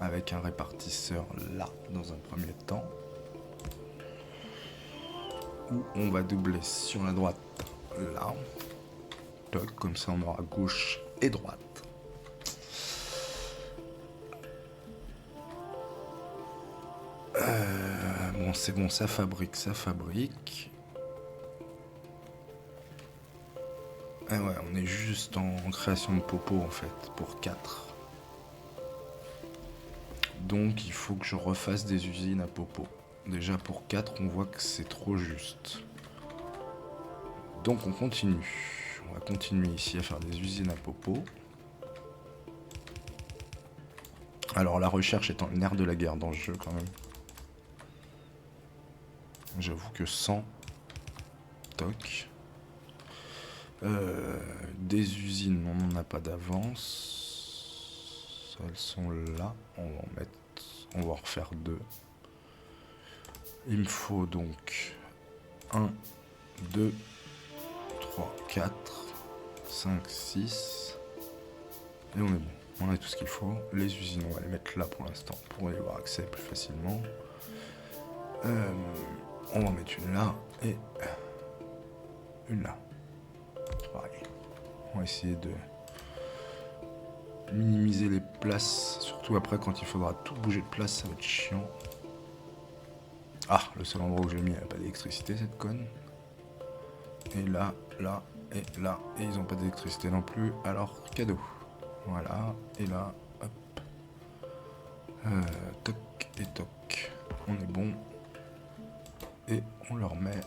Avec un répartisseur là, dans un premier temps. Où on va doubler sur la droite là. Toc, comme ça on aura gauche et droite. Bon, c'est bon, ça fabrique, ça fabrique. Ah ouais, on est juste en création de popo en fait, pour 4. Donc il faut que je refasse des usines à popo. Déjà pour 4, on voit que c'est trop juste. Donc on continue. On va continuer ici à faire des usines à popo. Alors la recherche étant le nerf de la guerre dans ce jeu quand même. J'avoue que 100... Toc. Des usines, on n'en a pas d'avance. Elles sont là. On va en refaire 2. Il me faut donc 1, 2, 3, 4, 5, 6. Et on est bon. On a tout ce qu'il faut. Les usines, on va les mettre là pour l'instant pour y avoir accès plus facilement. On va en mettre une là et une là. Pareil. On va essayer de minimiser les places. Surtout après, quand il faudra tout bouger de place, ça va être chiant. Ah, le seul endroit où j'ai mis, il n'y a pas d'électricité, cette conne. Et là, là, et là. Et ils n'ont pas d'électricité non plus. Alors, cadeau. Voilà. Et là, hop. Toc et toc. On est bon. Et on leur met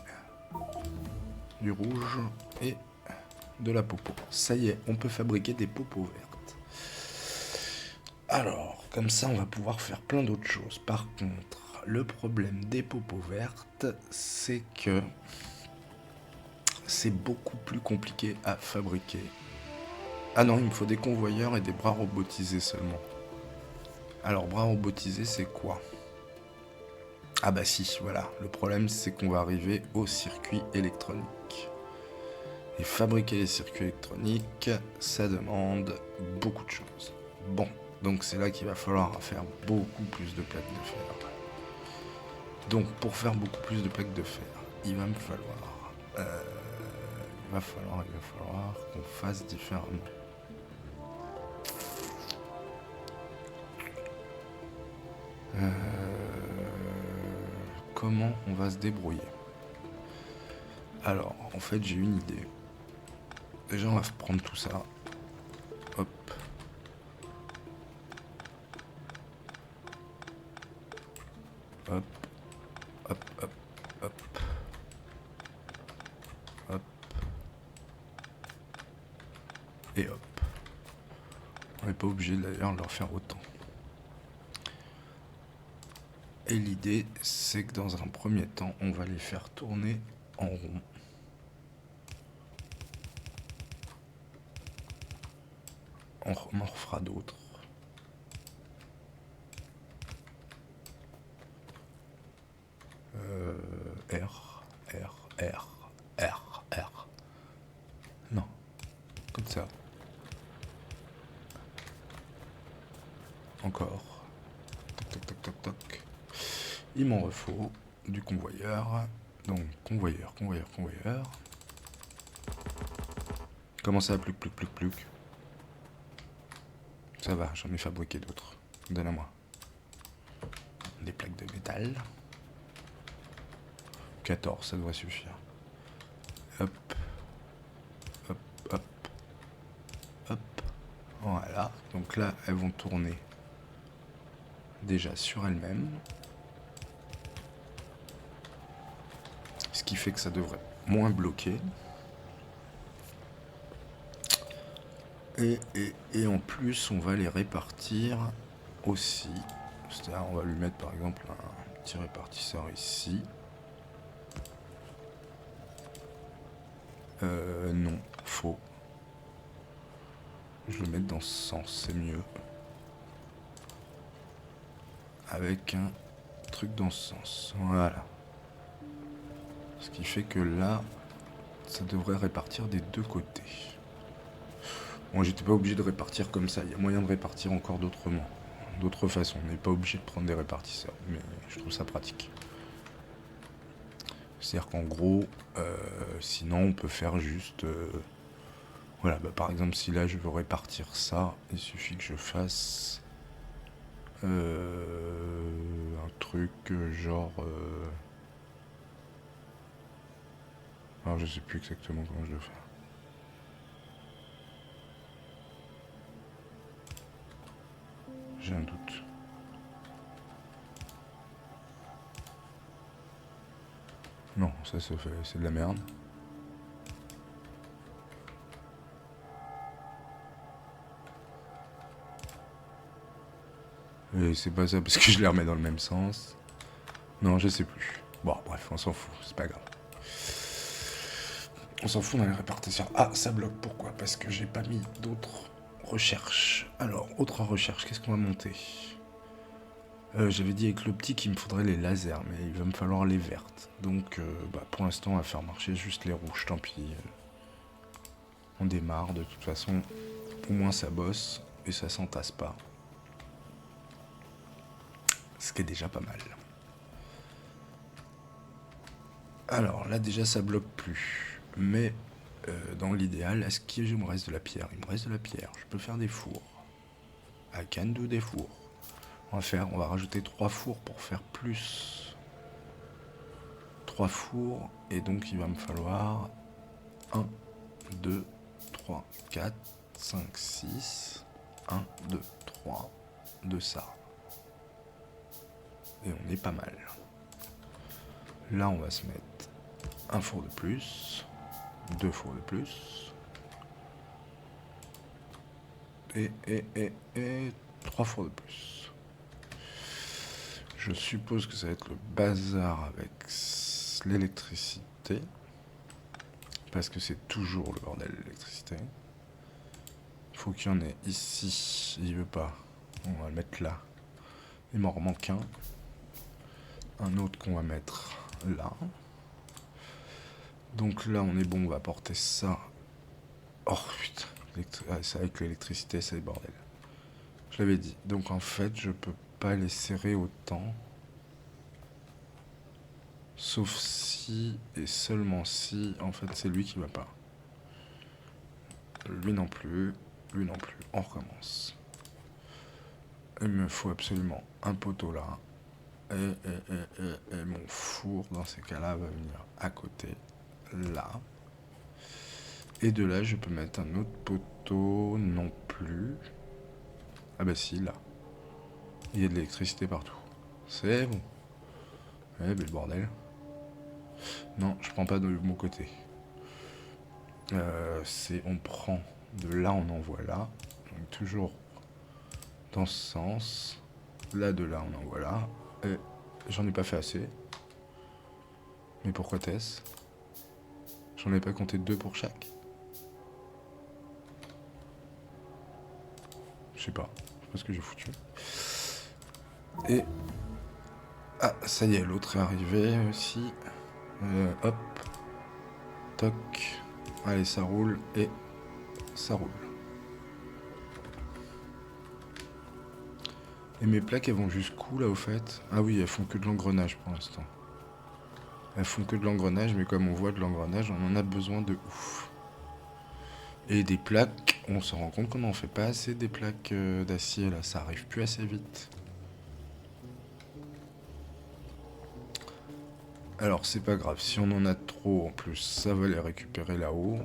du rouge et de la popo. Ça y est, on peut fabriquer des popos vertes. Alors, comme ça, on va pouvoir faire plein d'autres choses. Par contre, le problème des popos vertes, c'est que c'est beaucoup plus compliqué à fabriquer. Ah non, il me faut des convoyeurs et des bras robotisés seulement. Alors, bras robotisés, c'est quoi ? Ah bah si, voilà. Le problème, c'est qu'on va arriver au circuit électronique. Et fabriquer les circuits électroniques, ça demande beaucoup de choses. Bon, donc c'est là qu'il va falloir faire beaucoup plus de plaques de fer. Donc, pour faire beaucoup plus de plaques de fer, il va falloir qu'on fasse différemment. Comment on va se débrouiller? Alors, en fait, j'ai une idée. Déjà, on va prendre tout ça. Hop. Hop. Hop, hop, hop. Hop. Et hop. On n'est pas obligé d'ailleurs de leur faire autant. Et l'idée, c'est que dans un premier temps, on va les faire tourner en rond. On en refera d'autres. R. Non, comme ça. Encore. Toc, toc, toc, toc, toc. Il m'en refaut du convoyeur. Donc, convoyeur. Comment ça, plus. Ça va, j'en ai fabriqué d'autres. Donne-moi. Des plaques de métal. 14, ça devrait suffire. Hop. Hop, hop. Hop. Voilà. Donc là, elles vont tourner déjà sur elles-mêmes. Ce qui fait que ça devrait moins bloquer. Et en plus, on va les répartir aussi. C'est-à-dire, on va lui mettre par exemple un petit répartisseur ici. Non, faux. Je vais le mettre dans ce sens, c'est mieux. Avec un truc dans ce sens. Voilà. Ce qui fait que là, ça devrait répartir des deux côtés. Bon, j'étais pas obligé de répartir comme ça. Il y a moyen de répartir encore d'autrement. D'autres façons. On n'est pas obligé de prendre des répartisseurs. Mais je trouve ça pratique. C'est-à-dire qu'en gros, sinon on peut faire juste... voilà, bah, par exemple, si là je veux répartir ça, il suffit que je fasse un truc genre... alors je sais plus exactement comment je le fais. J'ai un doute. Non, ça se fait, c'est de la merde. Et c'est pas ça parce que je les remets dans le même sens. Non, je sais plus. Bon, bref, on s'en fout, c'est pas grave. On s'en fout dans les répartitions. Ah, ça bloque. Pourquoi? Parce que j'ai pas mis d'autres recherches. Alors, autre recherche, qu'est-ce qu'on va monter? J'avais dit avec l'optique il me faudrait les lasers, mais il va me falloir les vertes. Donc, pour l'instant, on va faire marcher juste les rouges, tant pis. On démarre, de toute façon, au moins ça bosse et ça s'entasse pas. Ce qui est déjà pas mal. Alors, là, déjà, ça bloque plus. Mais, dans l'idéal, est-ce qu'il me reste de la pierre? Il me reste de la pierre. Je peux faire des fours. I can do des fours. On va rajouter 3 fours pour faire plus. 3 fours, et donc il va me falloir 1, 2, 3, 4, 5, 6. 1, 2, 3 de ça. Et on est pas mal. Là, on va se mettre un four de plus, 2 fours de plus, et 3 fours de plus. Je suppose que ça va être le bazar avec l'électricité. Parce que c'est toujours le bordel, l'électricité. Il faut qu'il y en ait ici. Il veut pas. On va le mettre là. Il m'en manque un. Un autre qu'on va mettre là. Donc là, on est bon. On va porter ça. Oh putain. C'est avec l'électricité, c'est le bordel. Je l'avais dit. Donc en fait, je peux pas les serrer autant. Sauf si, et seulement si, en fait, c'est lui qui va pas. Lui non plus, lui non plus. On recommence. Il me faut absolument un poteau là. Et mon four, dans ces cas-là, va venir à côté, là. Et de là, je peux mettre un autre poteau, non plus. Ah bah si, là. Il y a de l'électricité partout. C'est bon. Eh ben le bordel. Non, je prends pas de mon côté. On prend de là, on envoie là. Donc toujours dans ce sens. Là, de là, on envoie là. Et j'en ai pas fait assez. Mais pourquoi t'es-ce? J'en ai pas compté 2 pour chaque. Je sais pas ce que j'ai foutu. Et... Ah, ça y est, l'autre est arrivé aussi. Hop. Toc. Allez, ça roule et ça roule. Et mes plaques, elles vont jusqu'où là au fait? Ah oui, elles font que de l'engrenage pour l'instant. Elles font que de l'engrenage, mais comme on voit de l'engrenage, on en a besoin de ouf. Et des plaques, on se rend compte qu'on n'en fait pas assez des plaques d'acier là, ça arrive plus assez vite. Alors c'est pas grave, si on en a trop en plus, ça va les récupérer là-haut.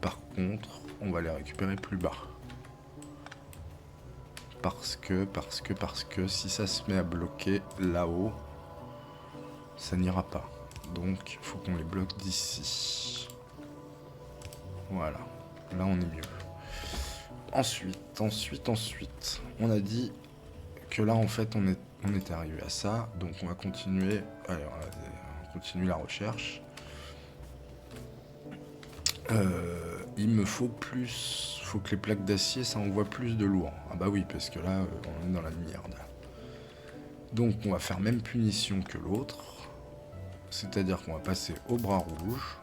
Par contre, on va les récupérer plus bas. Parce que si ça se met à bloquer là-haut, ça n'ira pas. Donc il faut qu'on les bloque d'ici. Voilà, là on est mieux. Ensuite, on a dit que là en fait on était arrivé à ça, donc on va continuer. Allez, on continue la recherche. Il me faut plus, faut que les plaques d'acier ça envoie plus de lourd. Ah bah oui, parce que là on est dans la merde. Donc on va faire même punition que l'autre, c'est-à-dire qu'on va passer au bras rouge.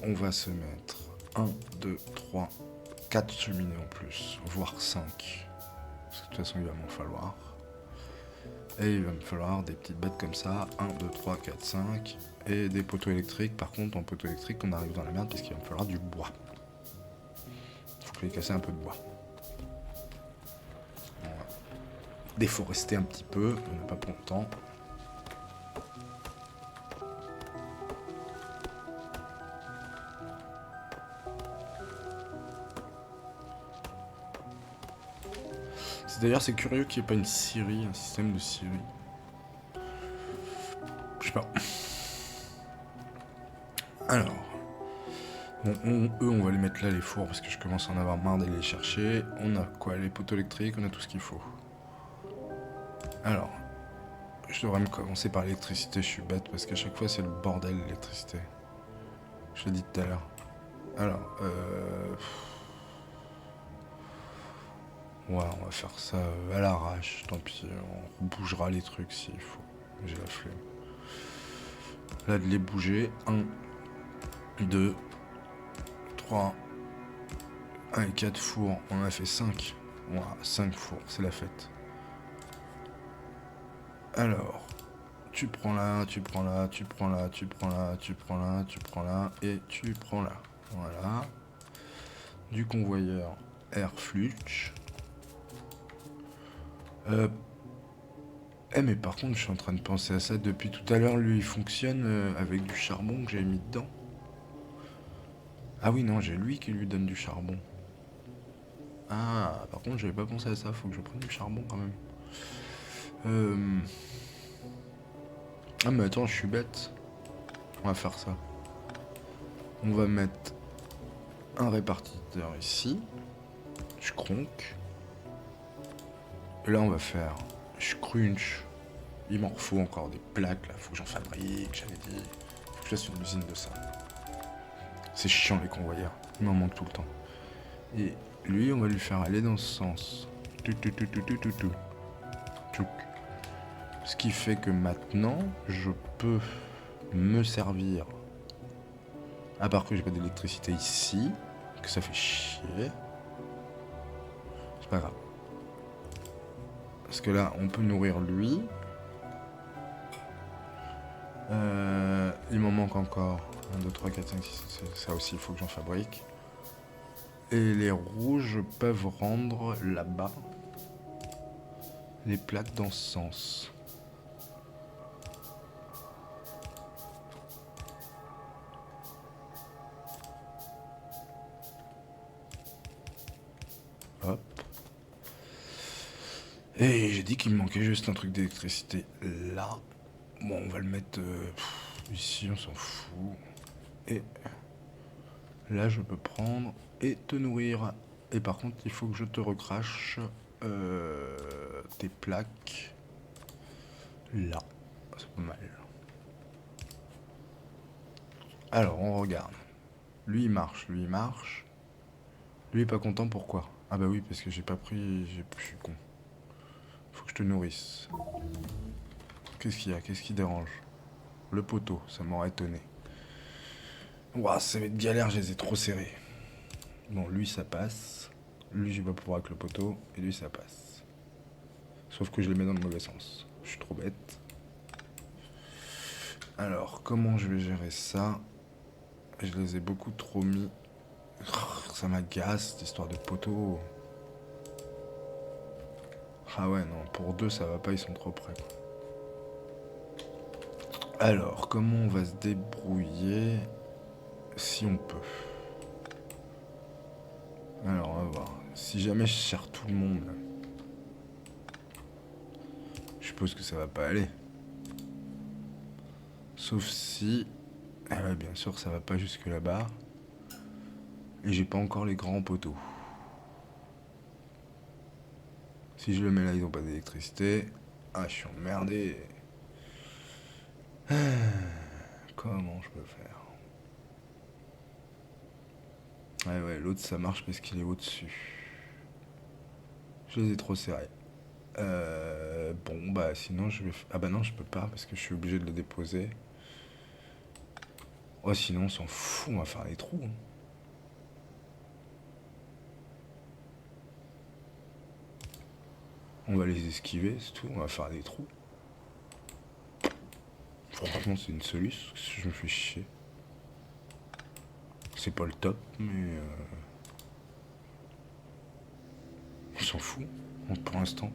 On va se mettre 1, 2, 3, 4 cheminées en plus, voire 5. Parce que de toute façon il va m'en falloir. Et il va me falloir des petites bêtes comme ça, 1, 2, 3, 4, 5. Et des poteaux électriques. Par contre, en poteau électrique, on arrive dans la merde parce qu'il va me falloir du bois. Il faut que je vais casser un peu de bois. On va déforester un petit peu, on n'a pas pour longtemps. D'ailleurs, c'est curieux qu'il n'y ait pas une scierie, un système de scierie. Je sais pas. Alors. Bon, eux, on va les mettre là, les fours, parce que je commence à en avoir marre d'aller les chercher. On a quoi? Les poteaux électriques, on a tout ce qu'il faut. Alors. Je devrais me commencer par l'électricité, je suis bête, parce qu'à chaque fois c'est le bordel l'électricité. Je l'ai dit tout à l'heure. Alors, ouais, on va faire ça à l'arrache, tant pis, on bougera les trucs s'il faut. J'ai la flemme. Là, de les bouger. 1, 2, 3, 1 et 4 fours. On en a fait 5. Voilà, 5 fours, c'est la fête. Alors, tu prends là, tu prends là, tu prends là, tu prends là, tu prends là, tu prends là, et tu prends là. Voilà. Du convoyeur air flux. Mais par contre, je suis en train de penser à ça depuis tout à l'heure. Lui, il fonctionne avec du charbon que j'ai mis dedans. Ah oui, non, j'ai lui qui lui donne du charbon. Ah, par contre, j'avais pas pensé à ça. Faut que je prenne du charbon quand même. Ah, mais attends, je suis bête. On va faire ça. On va mettre un répartiteur ici. Je cronque. Et là, on va faire scrunch. Il m'en faut encore des plaques là. Faut que j'en fabrique, j'avais dit. Faut que je fasse une usine de ça. C'est chiant les convoyeurs. Il m'en manque tout le temps. Et lui, on va lui faire aller dans ce sens. Tchouk. Ce qui fait que maintenant, je peux me servir. À part que j'ai pas d'électricité ici, que ça fait chier. C'est pas grave. Parce que là, on peut nourrir lui. Il m'en manque encore. 1, 2, 3, 4, 5, 6, ça aussi, il faut que j'en fabrique. Et les rouges peuvent rendre là-bas les plaques dans ce sens. Hop. Et j'ai dit qu'il me manquait juste un truc d'électricité là. Bon, on va le mettre ici, on s'en fout. Et là, je peux prendre et te nourrir. Et par contre, il faut que je te recrache tes plaques là. C'est pas mal. Alors, on regarde. Lui, il marche, lui, il marche. Lui, il est pas content, pourquoi? Ah bah oui, parce que j'ai pas pris... Je suis con. Faut que je te nourrisse. Qu'est-ce qu'il y a? Qu'est-ce qui dérange? Le poteau, ça m'aurait étonné. Ouah, ça va être galère, je les ai trop serrés. Bon, lui, ça passe. Lui, je vais pas pouvoir avec le poteau. Et lui, ça passe. Sauf que je les mets dans le mauvais sens. Je suis trop bête. Alors, comment je vais gérer ça? Je les ai beaucoup trop mis. Ça m'agace, cette histoire de poteau. Ah ouais, non, pour 2, ça va pas, ils sont trop près. Alors, comment on va se débrouiller si on peut? Alors, on va voir. Si jamais je sers tout le monde, je suppose que ça va pas aller. Sauf si... Ah ouais, bien sûr, ça va pas jusque là-bas. Et j'ai pas encore les grands poteaux. Si je le mets là, ils ont pas d'électricité. Ah, je suis emmerdé. Comment je peux faire? Ouais, l'autre ça marche parce qu'il est au-dessus. Je les ai trop serrés. Bon, bah sinon je vais... Ah bah non, je peux pas parce que je suis obligé de le déposer. Oh, sinon on s'en fout, on va faire des trous. On va les esquiver, c'est tout, on va faire des trous. Franchement, c'est une solution, si je me fais chier. C'est pas le top, mais... On s'en fout, pour l'instant.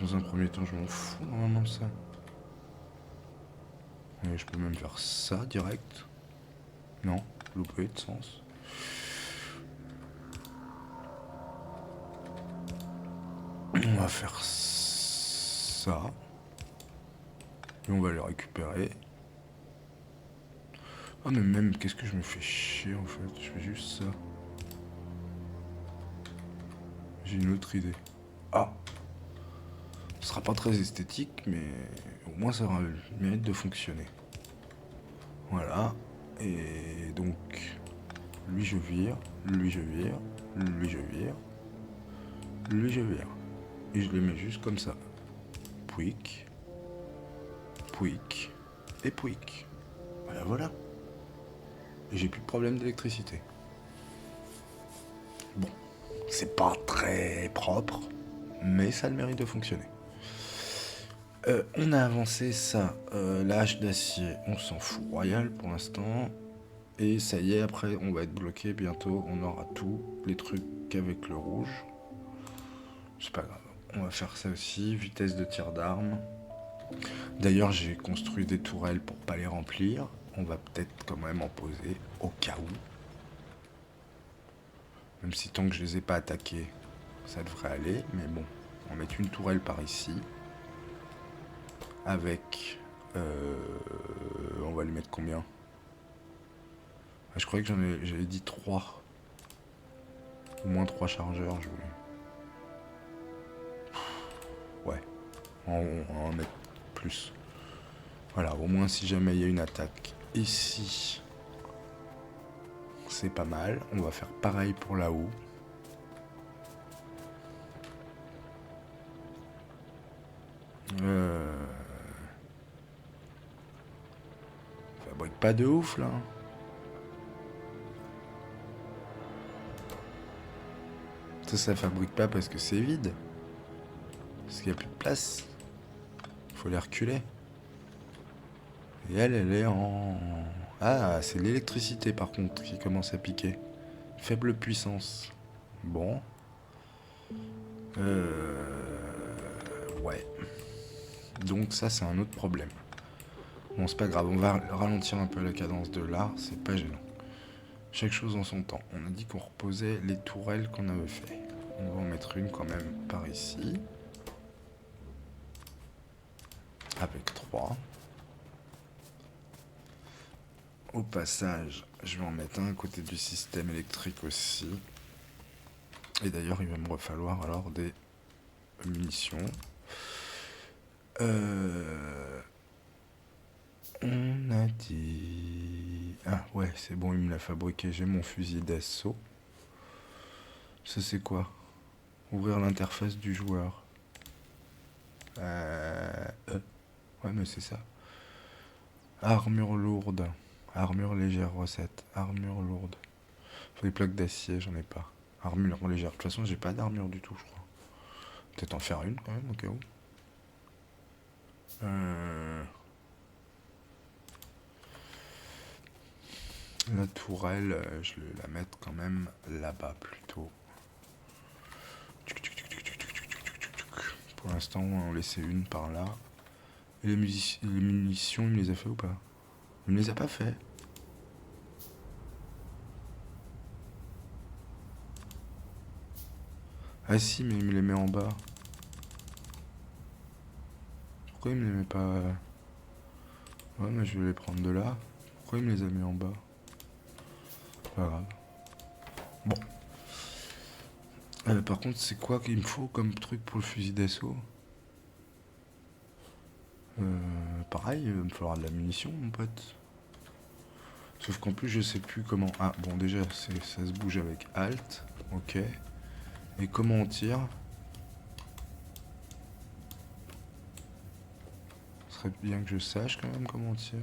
Dans un premier temps, je m'en fous normalement de ça. Et je peux même faire ça direct. Non, loupé de sens. On va faire ça. Et on va les récupérer. Ah mais même, qu'est-ce que je me fais chier en fait? Je fais juste ça. J'ai une autre idée. Ah! Ce sera pas très esthétique, mais au moins ça aura le mérite de fonctionner. Voilà. Et donc, lui je vire, lui je vire, lui je vire, lui je vire. Et je le mets juste comme ça. Pouic, pouic et pouic. Voilà, voilà. Et j'ai plus de problème d'électricité. Bon, c'est pas très propre, mais ça a le mérite de fonctionner. On a avancé ça, la hache d'acier, on s'en fout royal pour l'instant. Et ça y est, après on va être bloqué bientôt, on aura tous les trucs avec le rouge. C'est pas grave, on va faire ça aussi, vitesse de tir d'armes. D'ailleurs j'ai construit des tourelles pour pas les remplir, on va peut-être quand même en poser au cas où. Même si tant que je les ai pas attaqués, ça devrait aller, mais bon, on va mettre une tourelle par ici. Avec... on va lui mettre combien? Je croyais que j'avais dit 3. Au moins 3 chargeurs, je voulais. Ouais, on va en mettre plus. Voilà, au moins si jamais il y a une attaque ici, c'est pas mal. On va faire pareil pour là-haut. Fabrique pas de ouf là. Ça fabrique pas parce que c'est vide. Parce qu'il n'y a plus de place. Faut les reculer. Et elle est en... Ah, c'est l'électricité par contre qui commence à piquer. Faible puissance. Bon. Ouais. Donc ça, c'est un autre problème. Bon, c'est pas grave, on va ralentir un peu la cadence de l'art, c'est pas gênant. Chaque chose en son temps. On a dit qu'on reposait les tourelles qu'on avait fait. On va en mettre une quand même par ici. Avec 3. Au passage, je vais en mettre un à côté du système électrique aussi. Et d'ailleurs, il va me falloir alors des munitions. On a dit... Ah ouais, c'est bon, il me l'a fabriqué. J'ai mon fusil d'assaut. Ça c'est quoi? Ouvrir l'interface du joueur. Ouais, mais c'est ça. Armure lourde. Armure légère recette. Armure lourde. Faut des plaques d'acier, j'en ai pas. Armure légère. De toute façon, j'ai pas d'armure du tout, je crois. Peut-être en faire une quand même, au cas où. La tourelle, je vais la mettre quand même là-bas plutôt. Pour l'instant, on va en laisser une par là. Et les munitions, il me les a fait ou pas? Il me les a pas fait. Ah si, mais il me les met en bas. Pourquoi il me les met pas... Ouais, mais je vais les prendre de là. Pourquoi il me les a mis en bas? Pas grave. Bon. Par contre, c'est quoi qu'il me faut comme truc pour le fusil d'assaut? Pareil, il va me falloir de la munition, mon pote. Sauf qu'en plus, je sais plus comment... Ah, bon, déjà, ça se bouge avec Alt. Ok. Et comment on tire? Ce serait bien que je sache quand même comment on tire.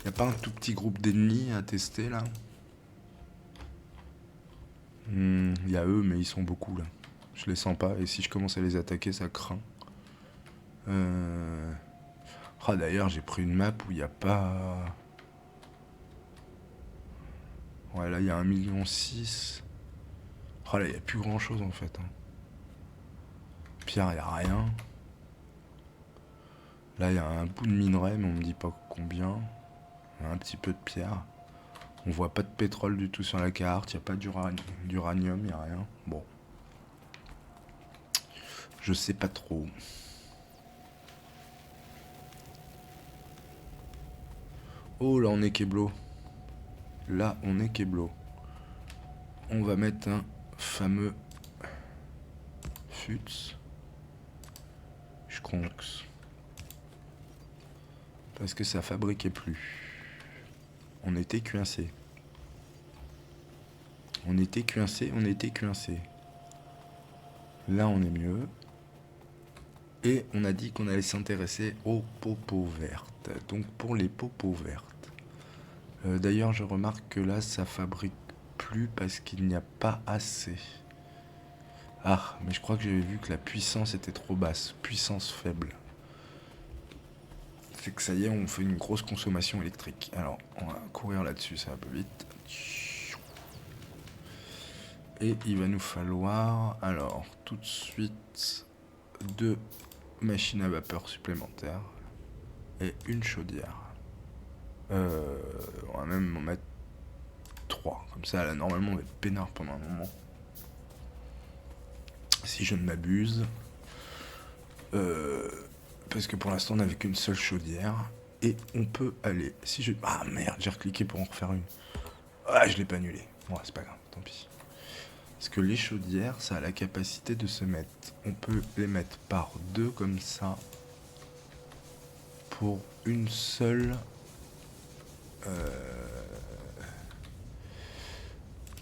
Y a pas un tout petit groupe d'ennemis à tester là? Y a eux, mais ils sont beaucoup là. Je les sens pas, et si je commence à les attaquer, ça craint. Ah, d'ailleurs, j'ai pris une map où il n'y a pas... Ouais, là, il y a 1,6 million. Ah, là, il n'y a plus grand chose en fait. Hein. Pierre, il n'y a rien. Là, il y a un bout de minerai, mais on me dit pas combien. Il y a un petit peu de pierre. On voit pas de pétrole du tout sur la carte. Il n'y a pas d'uranium, il n'y a rien. Bon. Je sais pas trop. Oh, là, on est Keblo. Là, on est Keblo. on va mettre un fameux FUTS. Schkonks. Parce que ça fabriquait plus. On était coincé. On était coincé. Là, on est mieux. Et on a dit qu'on allait s'intéresser aux popos vertes. Donc, pour les popos vertes. D'ailleurs, je remarque que là, ça fabrique plus parce qu'il n'y a pas assez. Ah, mais je crois que j'avais vu que la puissance était trop basse. Puissance faible. C'est que ça y est, on fait une grosse consommation électrique. Alors, on va courir là-dessus, ça va un peu vite. Et il va nous falloir, alors, tout de suite, 2 machines à vapeur supplémentaires et une chaudière. On va même en mettre 3. Comme ça, là, normalement, on va être peinard pendant un moment. Si je ne m'abuse. Parce que pour l'instant, on n'avait qu'une seule chaudière. Et on peut aller... Si je... Ah merde, j'ai recliqué pour en refaire une. Ah, je l'ai pas annulé. Bon, c'est pas grave, tant pis. Parce que les chaudières, ça a la capacité de se mettre. On peut les mettre par 2 comme ça. Pour une seule... On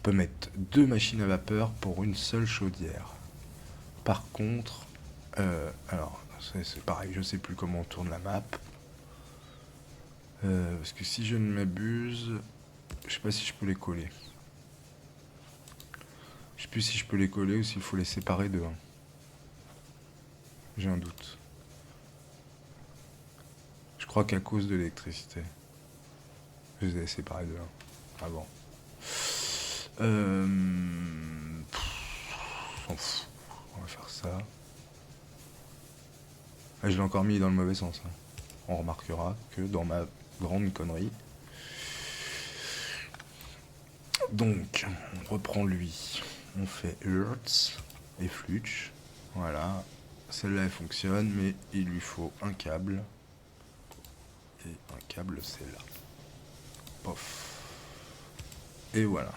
peut mettre 2 machines à vapeur pour une seule chaudière. Par contre... alors, c'est pareil, je sais plus comment on tourne la map. Parce que si je ne m'abuse... Je sais pas si je peux les coller. Je sais plus si je peux les coller ou s'il faut les séparer de 1. J'ai un doute. Je crois qu'à cause de l'électricité, je les ai séparés de 1 avant. S'en fout. On va faire ça. Ah, je l'ai encore mis dans le mauvais sens. Hein. On remarquera que dans ma grande connerie. Donc, on reprend lui. On fait Hertz et Flutch. Voilà. Celle-là, elle fonctionne, mais il lui faut un câble. Et un câble, c'est là. Pof. Et voilà.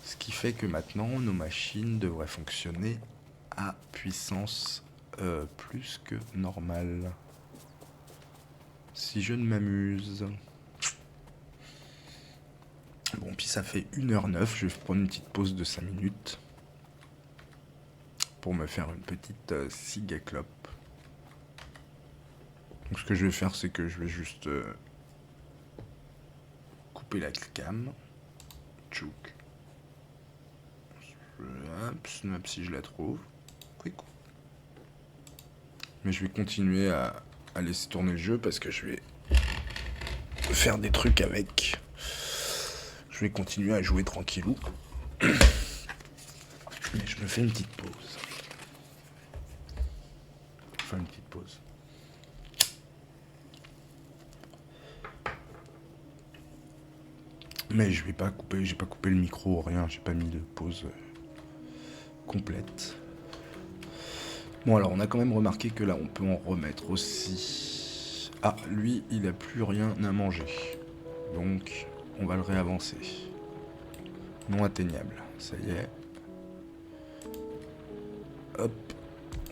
Ce qui fait que maintenant, nos machines devraient fonctionner à puissance plus que normale. Si je ne m'amuse. Bon, puis ça fait 1h09. Je vais prendre une petite pause de 5 minutes. Pour me faire une petite cig à clope. Donc ce que je vais faire, c'est que je vais juste couper la cam. Tchouk. Snap si je la trouve. Quick. Mais je vais continuer à laisser tourner le jeu parce que je vais faire des trucs avec. Je vais continuer à jouer tranquillou. Mais je me fais une petite pause. Enfin une petite pause. Mais je vais pas couper, j'ai pas coupé le micro, rien, j'ai pas mis de pause complète. Bon alors on a quand même remarqué que là on peut en remettre aussi. Ah lui il a plus rien à manger. Donc on va le réavancer. Non atteignable, ça y est. Hop,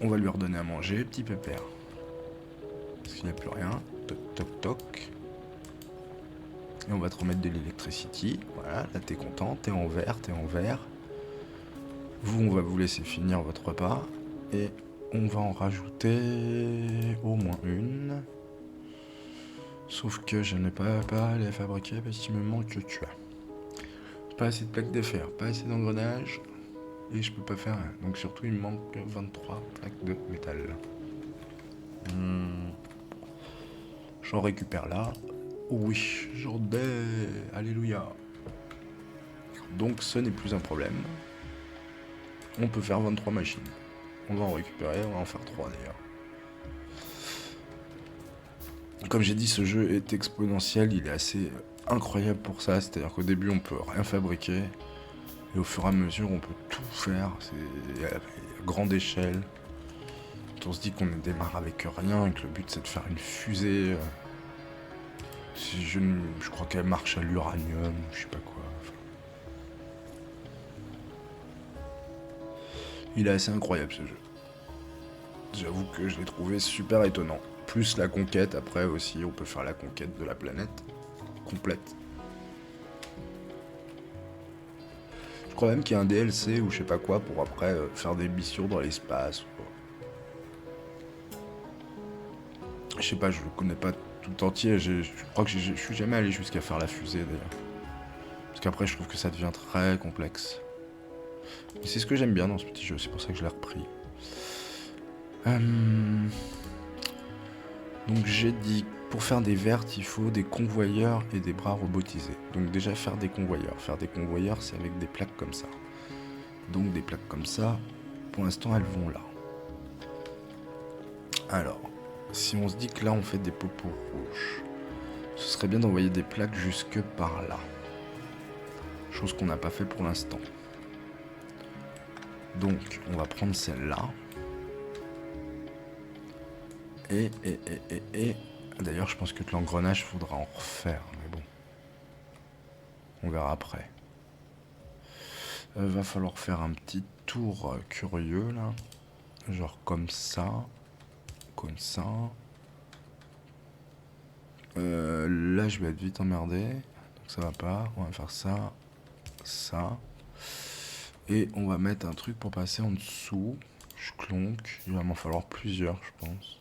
on va lui redonner à manger, petit pépère. Parce qu'il n'y a plus rien. Toc toc toc. Et on va te remettre de l'électricité. Voilà, là t'es content, t'es en vert, Vous, on va vous laisser finir votre repas. Et on va en rajouter au moins une. Sauf que je n'ai pas les fabriquer parce qu'il me manque que tu as. Pas assez de plaques de fer, pas assez d'engrenages. Et je peux pas faire. Donc surtout il me manque 23 plaques de métal. J'en récupère là. Oui, j'en ai. Alléluia. Donc ce n'est plus un problème. On peut faire 23 machines. On va en récupérer, on va en faire 3 d'ailleurs. Comme j'ai dit, ce jeu est exponentiel, il est assez incroyable pour ça. C'est-à-dire qu'au début on peut rien fabriquer. Et au fur et à mesure on peut tout faire. C'est à grande échelle. On se dit qu'on démarre avec rien et que le but c'est de faire une fusée. Je crois qu'elle marche à l'uranium, je sais pas quoi. Il est assez incroyable ce jeu. J'avoue que je l'ai trouvé super étonnant. Plus la conquête, après aussi, on peut faire la conquête de la planète complète. Je crois même qu'il y a un DLC ou je sais pas quoi pour après faire des missions dans l'espace. Je sais pas, je le connais pas tout entier. Je crois que je suis jamais allé jusqu'à faire la fusée d'ailleurs. Parce qu'après, je trouve que ça devient très complexe. Mais c'est ce que j'aime bien dans ce petit jeu, c'est pour ça que je l'ai repris. Donc j'ai dit, pour faire des vertes, il faut des convoyeurs et des bras robotisés. Donc déjà faire des convoyeurs. Faire des convoyeurs, c'est avec des plaques comme ça. Donc des plaques comme ça, pour l'instant, elles vont là. Alors, si on se dit que là, on fait des popos rouges, ce serait bien d'envoyer des plaques jusque par là. Chose qu'on n'a pas fait pour l'instant. Donc, on va prendre celle-là. Et... D'ailleurs, je pense que l'engrenage, il faudra en refaire. Mais bon. On verra après. Va falloir faire un petit tour curieux, là. Genre comme ça. Comme ça. Là, je vais être vite emmerdé. Donc ça va pas. On va faire ça. Ça. Et on va mettre un truc pour passer en dessous. Je clonque. Il va m'en falloir plusieurs, je pense.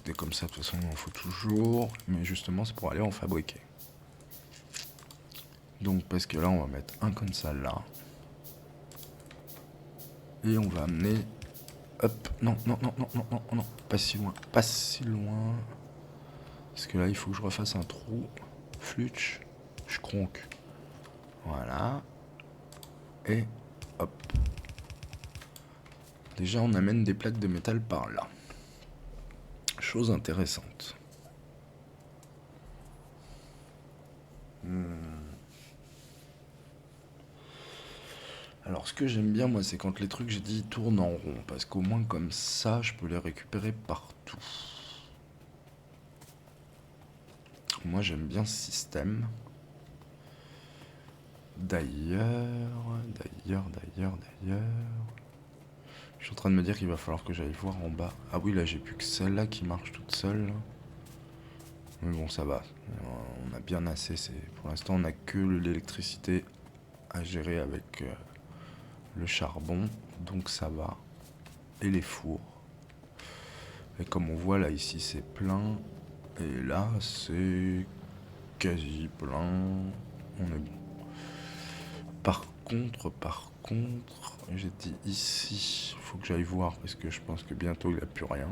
Des comme ça, de toute façon, il en faut toujours. Mais justement, c'est pour aller en fabriquer. Donc, parce que là, on va mettre un comme ça là. Et on va amener... Hop, non, pas si loin, pas si loin. Parce que là, il faut que je refasse un trou. Flutch, je cronque. Voilà. Et hop. Déjà, on amène des plaques de métal par là. Chose intéressante. Alors, ce que j'aime bien, moi, c'est quand les trucs, j'ai dit, tournent en rond. Parce qu'au moins, comme ça, je peux les récupérer partout. Moi, j'aime bien ce système. D'ailleurs... Je suis en train de me dire qu'il va falloir que j'aille voir en bas. Ah oui, là, j'ai plus que celle-là qui marche toute seule. Mais bon, ça va. On a bien assez. Pour l'instant, on n'a que l'électricité à gérer avec le charbon. Donc ça va. Et les fours. Et comme on voit, là, ici, c'est plein. Et là, c'est quasi plein. On est bon. Par contre, j'ai dit ici, il faut que j'aille voir parce que je pense que bientôt il n'y a plus rien.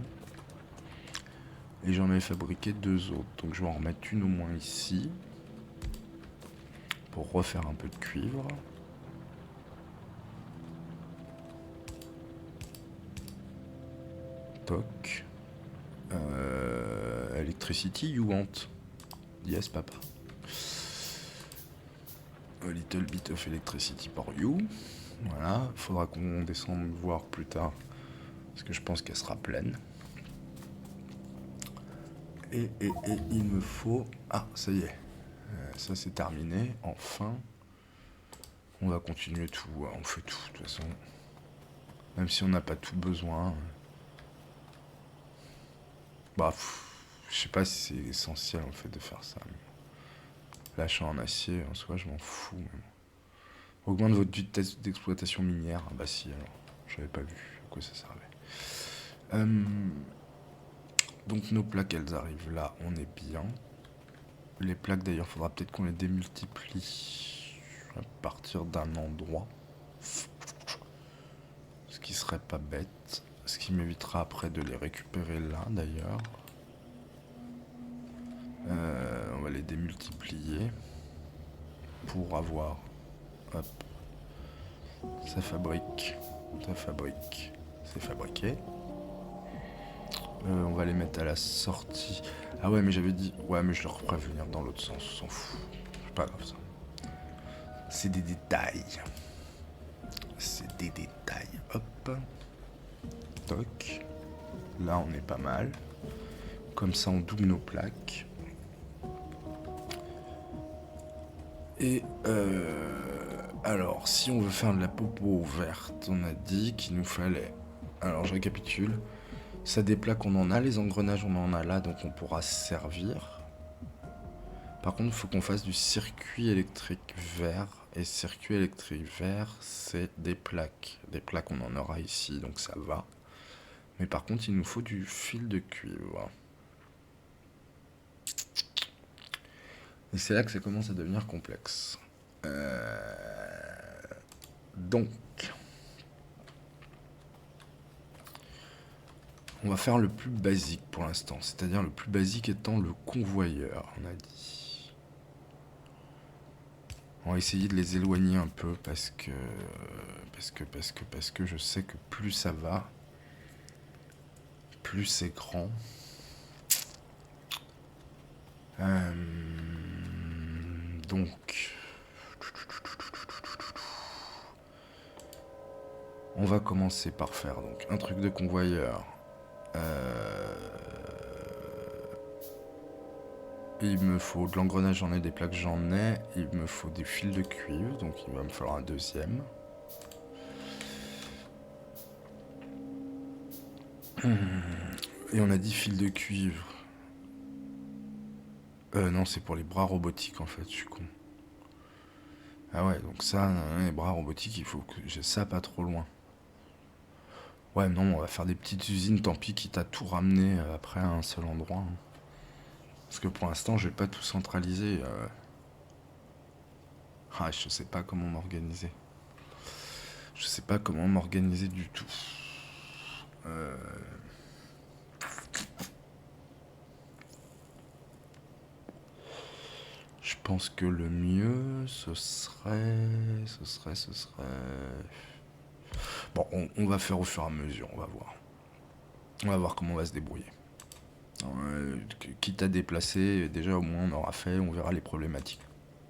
Et j'en ai fabriqué 2 autres, donc je vais en remettre une au moins ici pour refaire un peu de cuivre. Toc. Electricity, you want? Yes, papa. A little bit of electricity for you. Voilà, il faudra qu'on descende voir plus tard. Parce que je pense qu'elle sera pleine. Et il me faut... Ah, ça y est. Ça c'est terminé, enfin. On va continuer tout, on fait tout de toute façon. Même si on n'a pas tout besoin. Bah, je sais pas si c'est essentiel en fait de faire ça. L'achat en acier, en soi, je m'en fous. Mais bon. Augmente votre vitesse d'exploitation minière. Ah bah si, alors. J'avais pas vu à quoi ça servait. Donc nos plaques, elles arrivent là, on est bien. Les plaques, d'ailleurs, faudra peut-être qu'on les démultiplie à partir d'un endroit. Ce qui serait pas bête. Ce qui m'évitera après de les récupérer là, d'ailleurs. On va les démultiplier pour avoir... Hop. Ça fabrique. C'est fabriqué. On va les mettre à la sortie. Ah ouais, mais j'avais dit... Ouais, mais je leur ferai venir dans l'autre sens, on s'en fout. C'est pas grave, ça. C'est des détails. Hop. Toc. Là, on est pas mal. Comme ça, on double nos plaques. Et Alors, si on veut faire de la popo verte, on a dit qu'il nous fallait... Alors, je récapitule. Ça des plaques, on en a. Les engrenages, on en a là, donc on pourra se servir. Par contre, il faut qu'on fasse du circuit électrique vert. Et circuit électrique vert, c'est des plaques. Des plaques, on en aura ici, donc ça va. Mais par contre, il nous faut du fil de cuivre. Et c'est là que ça commence à devenir complexe. Donc, on va faire le plus basique pour l'instant. C'est-à-dire le plus basique étant le convoyeur, on a dit. On va essayer de les éloigner un peu parce que je sais que plus ça va, plus c'est grand. Donc, on va commencer par faire donc un truc de convoyeur. Il me faut de l'engrenage, j'en ai, des plaques, j'en ai. Il me faut des fils de cuivre, donc il va me falloir un deuxième. Et on a dit fils de cuivre. Non, c'est pour les bras robotiques en fait, je suis con. Ah ouais, donc ça, les bras robotiques, il faut que j'ai ça pas trop loin. Ouais, non, on va faire des petites usines, tant pis, quitte à tout ramener après à un seul endroit. Hein. Parce que pour l'instant, je vais pas tout centraliser. Ah, je sais pas comment m'organiser. Je sais pas comment m'organiser du tout. Je pense que le mieux, ce serait... Bon, on va faire au fur et à mesure, on va voir. On va voir comment on va se débrouiller. Quitte à déplacer, déjà au moins on aura fait, on verra les problématiques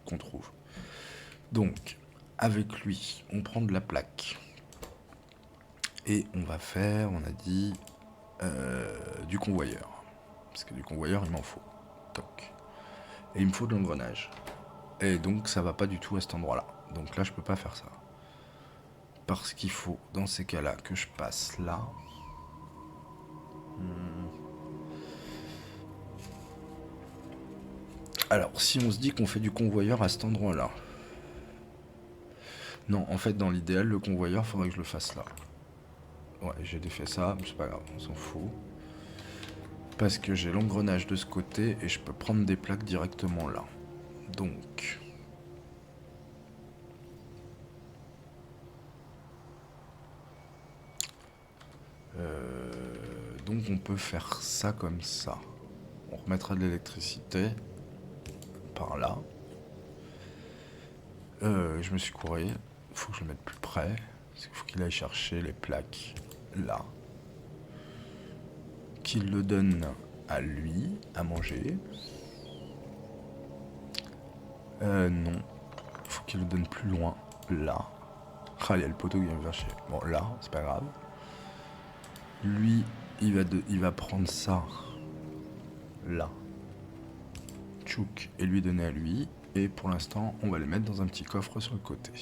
qu'on trouve. Donc, avec lui, on prend de la plaque. Et on va faire, on a dit, du convoyeur. Parce que du convoyeur, il m'en faut. Toc. Et il me faut de l'engrenage. Et donc, ça va pas du tout à cet endroit-là. Donc là, je peux pas faire ça. Parce qu'il faut, dans ces cas-là, que je passe là. Alors, si on se dit qu'on fait du convoyeur à cet endroit-là. Non, en fait, dans l'idéal, le convoyeur, faudrait que je le fasse là. Ouais, j'ai défait ça, mais c'est pas grave, on s'en fout. Parce que j'ai l'engrenage de ce côté et je peux prendre des plaques directement là. Donc... Donc on peut faire ça comme ça. On remettra de l'électricité par là. Je me suis couré. Il faut que je le mette plus près. Parce qu'il faut qu'il aille chercher les plaques là. Qu'il le donne à lui, à manger. Non. Il faut qu'il le donne plus loin, là. Ah, il y a le poteau qui vient me faire chier. Bon, là, c'est pas grave. Lui, il va prendre ça, là. Tchouk, et lui donner à lui. Et pour l'instant, on va les mettre dans un petit coffre sur le côté.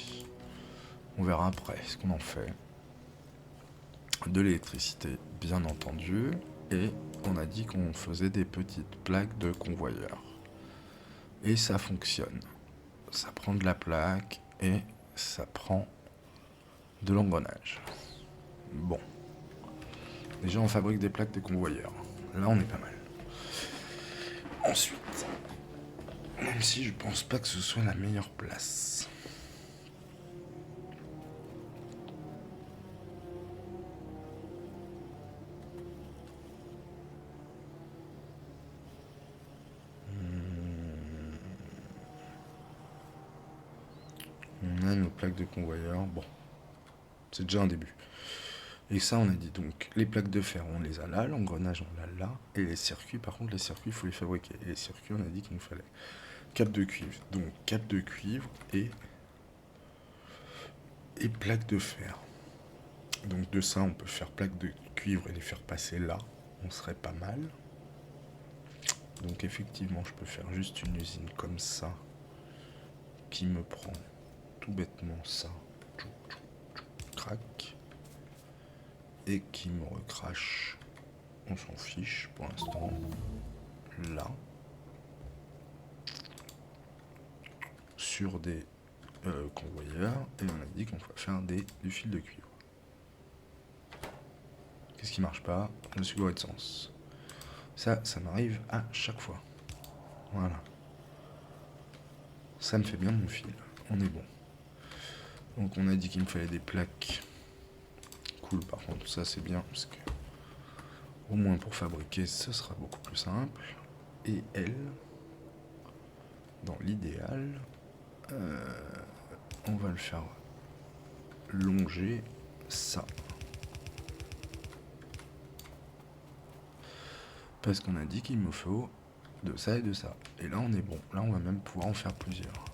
On verra après ce qu'on en fait. De l'électricité, bien entendu. Et on a dit qu'on faisait des petites plaques de convoyeur. Et ça fonctionne. Ça prend de la plaque et ça prend de l'engrenage. Bon. Déjà, on fabrique des plaques de convoyeur. Là, on est pas mal. Ensuite, même si je pense pas que ce soit la meilleure place. On a nos plaques de convoyeur. Bon, c'est déjà un début. Et ça, on a dit donc, les plaques de fer, on les a là, l'engrenage, on l'a là. Et les circuits, par contre, les circuits, il faut les fabriquer. Et les circuits, on a dit qu'il nous fallait cap de cuivre. Donc, cap de cuivre et plaques de fer. Donc, de ça, on peut faire plaques de cuivre et les faire passer là. On serait pas mal. Donc, effectivement, je peux faire juste une usine comme ça qui me prend tout bêtement ça. Crac. Et qui me recrache. On s'en fiche pour l'instant. Là. Sur des convoyeurs. Et on a dit qu'on va faire du fil de cuivre. Qu'est-ce qui marche pas? Le sucre de sens. Ça m'arrive à chaque fois. Voilà. Ça me fait bien mon fil. On est bon. Donc on a dit qu'il me fallait des plaques. Cool, par contre, ça c'est bien parce que au moins pour fabriquer, ce sera beaucoup plus simple. Et elle, dans l'idéal, on va le faire longer ça. Parce qu'on a dit qu'il me faut de ça et de ça. Et là on est bon. Là on va même pouvoir en faire plusieurs.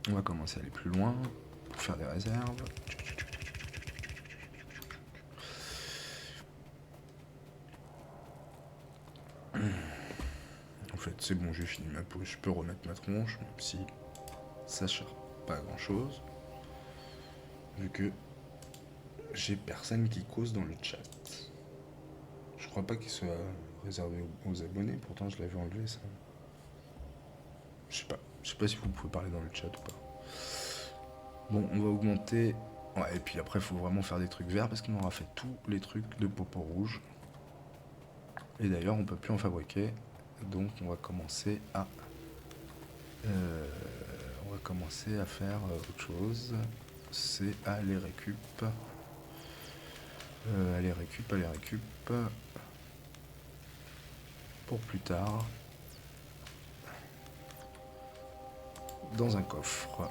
On va commencer à aller plus loin pour faire des réserves. En fait c'est bon, j'ai fini ma pause. Je peux remettre ma tronche, même si ça ne sert pas à grand chose. Vu que j'ai personne qui cause dans le chat. Je crois pas qu'il soit réservé aux abonnés, pourtant je l'avais enlevé ça. Je sais pas si vous pouvez parler dans le chat ou pas. Bon, on va augmenter. Ouais, et puis après il faut vraiment faire des trucs verts parce qu'on aura fait tous les trucs de popo rouge. Et d'ailleurs on peut plus en fabriquer. Donc on va commencer à faire autre chose. C'est aller récup. Aller récup. Pour plus tard. Dans un coffre.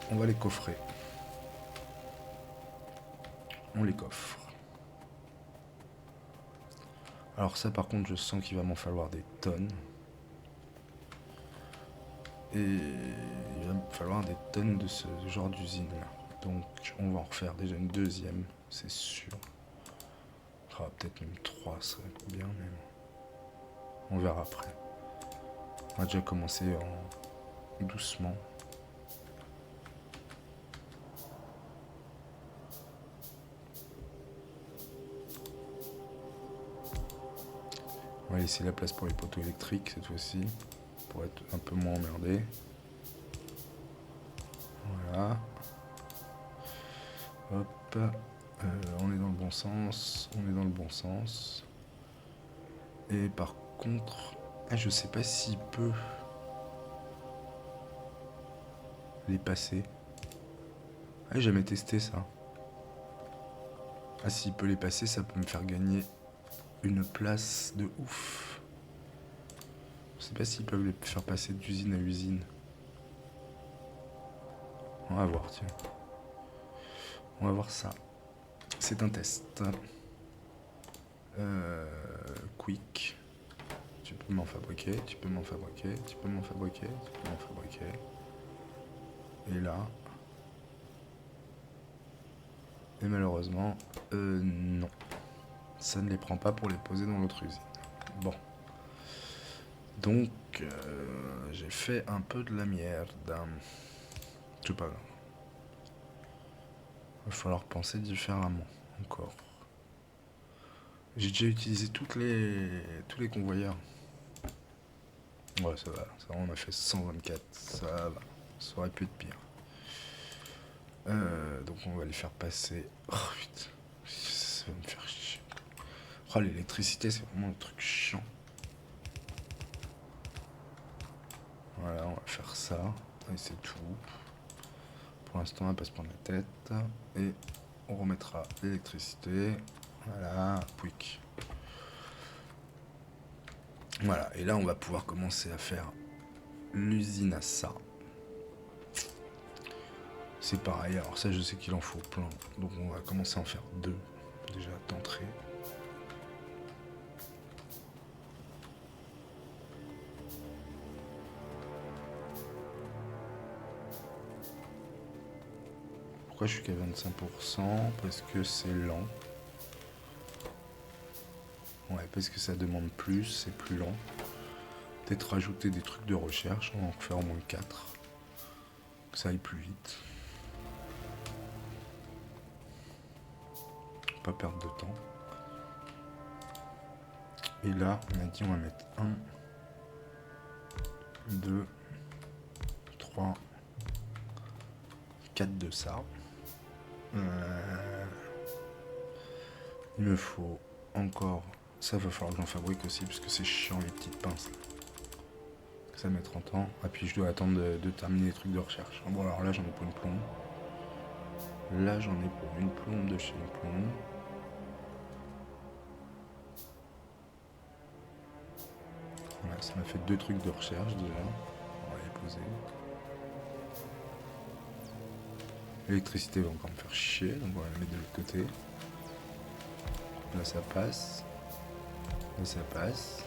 On va les coffrer. On les coffre. Alors ça par contre je sens qu'il va m'en falloir des tonnes. Et il va me falloir des tonnes de ce genre d'usine là. Donc on va en refaire déjà une deuxième, c'est sûr. Ah, peut-être même 3 serait bien même. On verra après. On va déjà commencer doucement. On va laisser la place pour les poteaux électriques cette fois-ci, pour être un peu moins emmerdé. Voilà. Hop. On est dans le bon sens. Et par contre, je sais pas s'il peut les passer. J'ai jamais testé ça. S'il peut les passer, ça peut me faire gagner une place de ouf. Je sais pas s'ils peuvent les faire passer d'usine à usine. On va voir, tiens. On va voir ça. C'est un test. Quick. Tu peux m'en fabriquer. Et là. Et malheureusement, non. Ça ne les prend pas pour les poser dans l'autre usine. Bon. Donc, j'ai fait un peu de la merde. Je sais pas. Il va falloir penser différemment, encore. J'ai déjà utilisé tous les convoyeurs. Ouais, ça va. Ça, on a fait 124. Ça va. Ça aurait pu être pire. Donc, on va les faire passer. Oh, putain. Ça va me faire chier. Oh, l'électricité, c'est vraiment un truc chiant. Voilà, on va faire ça. Et c'est tout. Pour l'instant, on va pas se prendre la tête. Et on remettra l'électricité. Voilà, quick. Voilà, et là, on va pouvoir commencer à faire l'usine à ça. C'est pareil, alors ça, je sais qu'il en faut plein. Donc, on va commencer à en faire 2, déjà, d'entrée. Pourquoi je suis qu'à 25%? Parce que c'est lent. Ouais, parce que ça demande plus, c'est plus lent. Peut-être rajouter des trucs de recherche, on va en refaire au moins 4. Que ça aille plus vite. Pas perdre de temps. Et là, on a dit on va mettre 1, 2, 3, 4 de ça. Il me faut encore... Ça va falloir que j'en fabrique aussi parce que c'est chiant les petites pinces. Ça met 30 ans. Et puis je dois attendre de terminer les trucs de recherche. Bon alors là j'en ai pour une plombe. Là j'en ai pour une plombe de chez une plombe. Voilà, ça m'a fait 2 trucs de recherche déjà. On va les poser. L'électricité va encore me faire chier, donc on va la mettre de l'autre côté. Là ça passe. Là ça passe.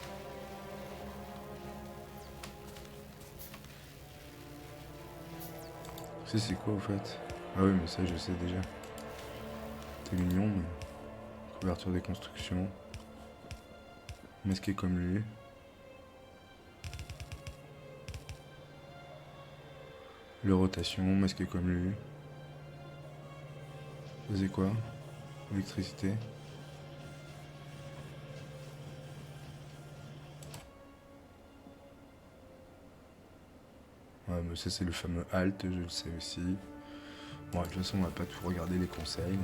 C'est quoi au fait? Ah oui mais ça je sais déjà. C'est mignon mais... Couverture des constructions. Masqué comme lui. Le rotation, masqué comme lui. C'est quoi? Électricité. Ouais, mais ça c'est le fameux halt, je le sais aussi. Bon, de toute façon, on va pas tout regarder les conseils.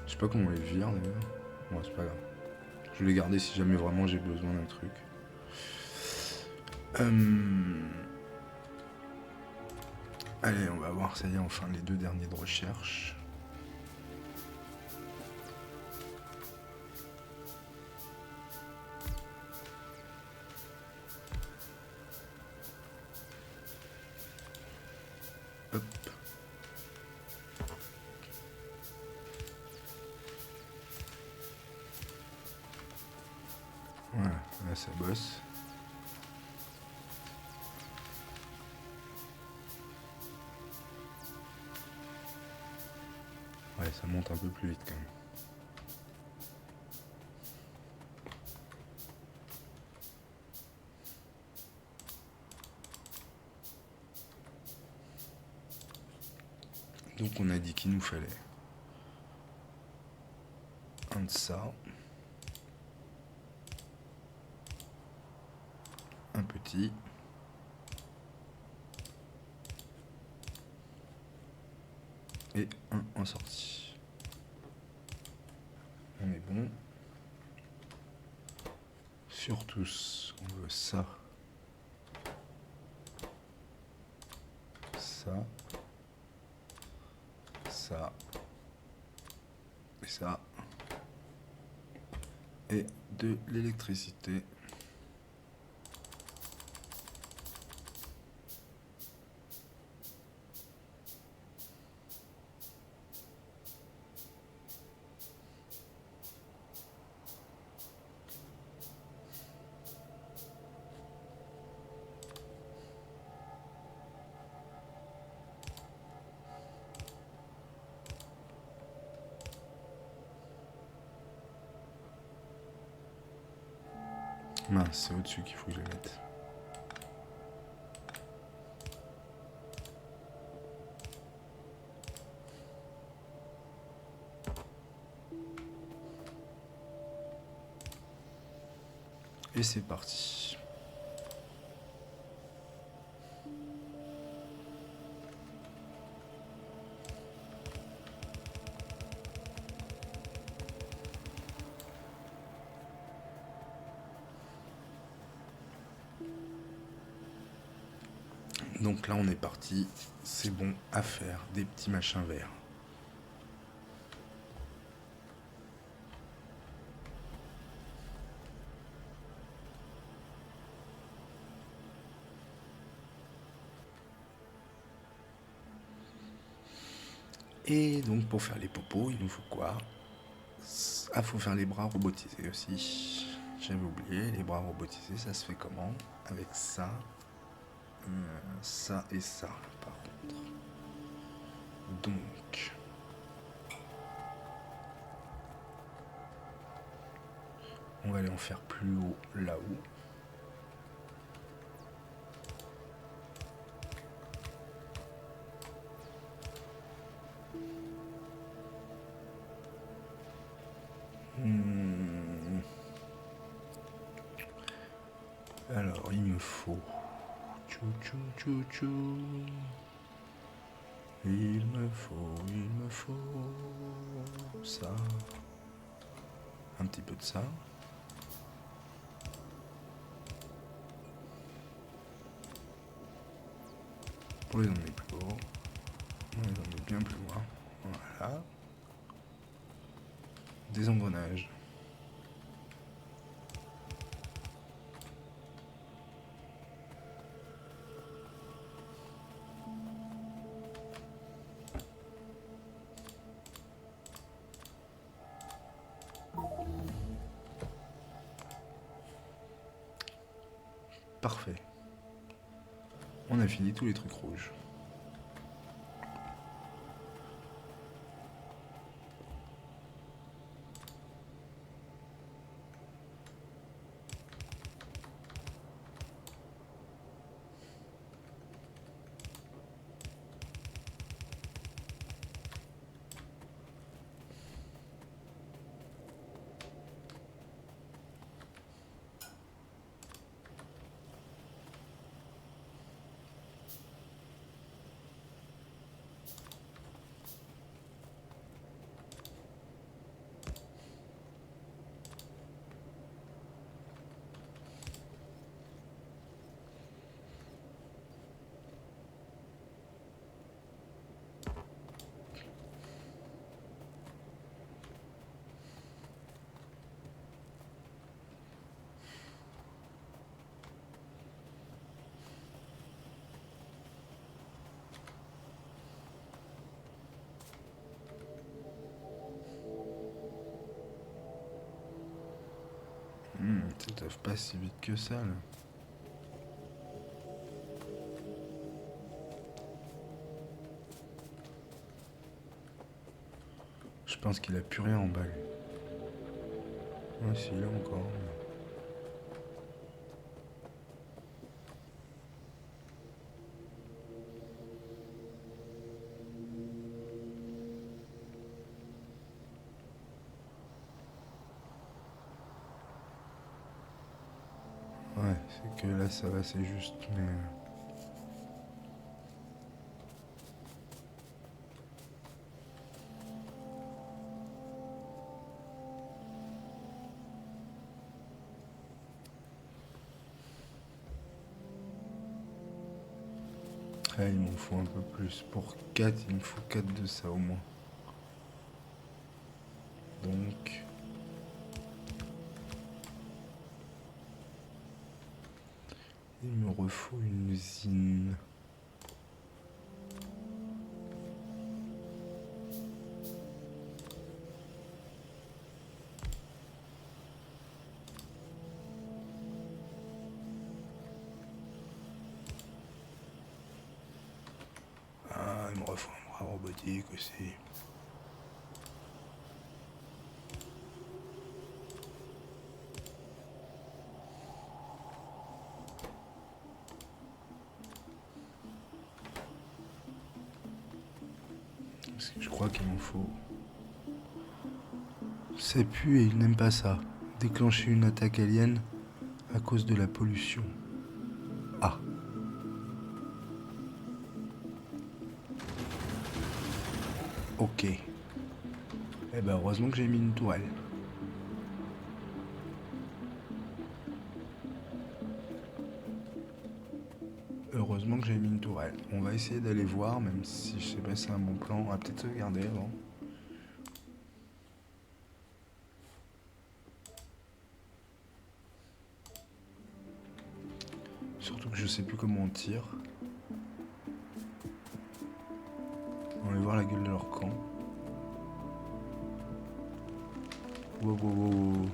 Je sais pas comment on les vire d'ailleurs. Bon, c'est pas grave. Je vais les garder si jamais vraiment j'ai besoin d'un truc. Allez, on va voir, ça y est, enfin les 2 derniers de recherche. Hop. Voilà, là ça bosse. Ouais, ça monte un peu plus vite quand même. Donc on a dit qu'il nous fallait un de ça, un petit, et un en sortie. On est bon. Sur tous, on veut ça, ça, ça, et ça, et de l'électricité. Mince, c'est au-dessus qu'il faut que je le mette. Et c'est parti. Donc là on est parti, c'est bon à faire des petits machins verts. Et donc pour faire les popos, il nous faut quoi? Ah, faut faire les bras robotisés aussi. J'avais oublié, les bras robotisés, ça se fait comment? Avec ça, ça et ça par contre. Donc... on va aller en faire plus haut là-haut. Alors il me faut... Tchou tchou tchou tchou. Il me faut ça. Un petit peu de ça. Pour les emmener plus haut. On les emmène bien plus loin. Voilà. Des engrenages. Parfait. On a fini tous les trucs rouges. Ça doit pas si vite que ça là. Je pense qu'il a plus rien en balle. Ah si, là encore. Ouais, c'est que là ça va, c'est juste, mais... Ah, il m'en faut un peu plus. Pour 4, il me faut 4 de ça au moins. Donc... il me refaut une usine. Ah, il me refaut un bras robotique aussi. Parce que je crois qu'il m'en faut. Ça pue et il n'aime pas ça. Déclencher une attaque alien à cause de la pollution. Ah. Ok. Eh ben heureusement que j'ai mis une tourelle. Heureusement que j'ai mis une tourelle. On va essayer d'aller voir, même si je sais pas si c'est un bon plan. On va peut-être sauvegarder avant. Surtout que je sais plus comment on tire. On va aller voir la gueule de leur camp. Wow, wow, wow, wow.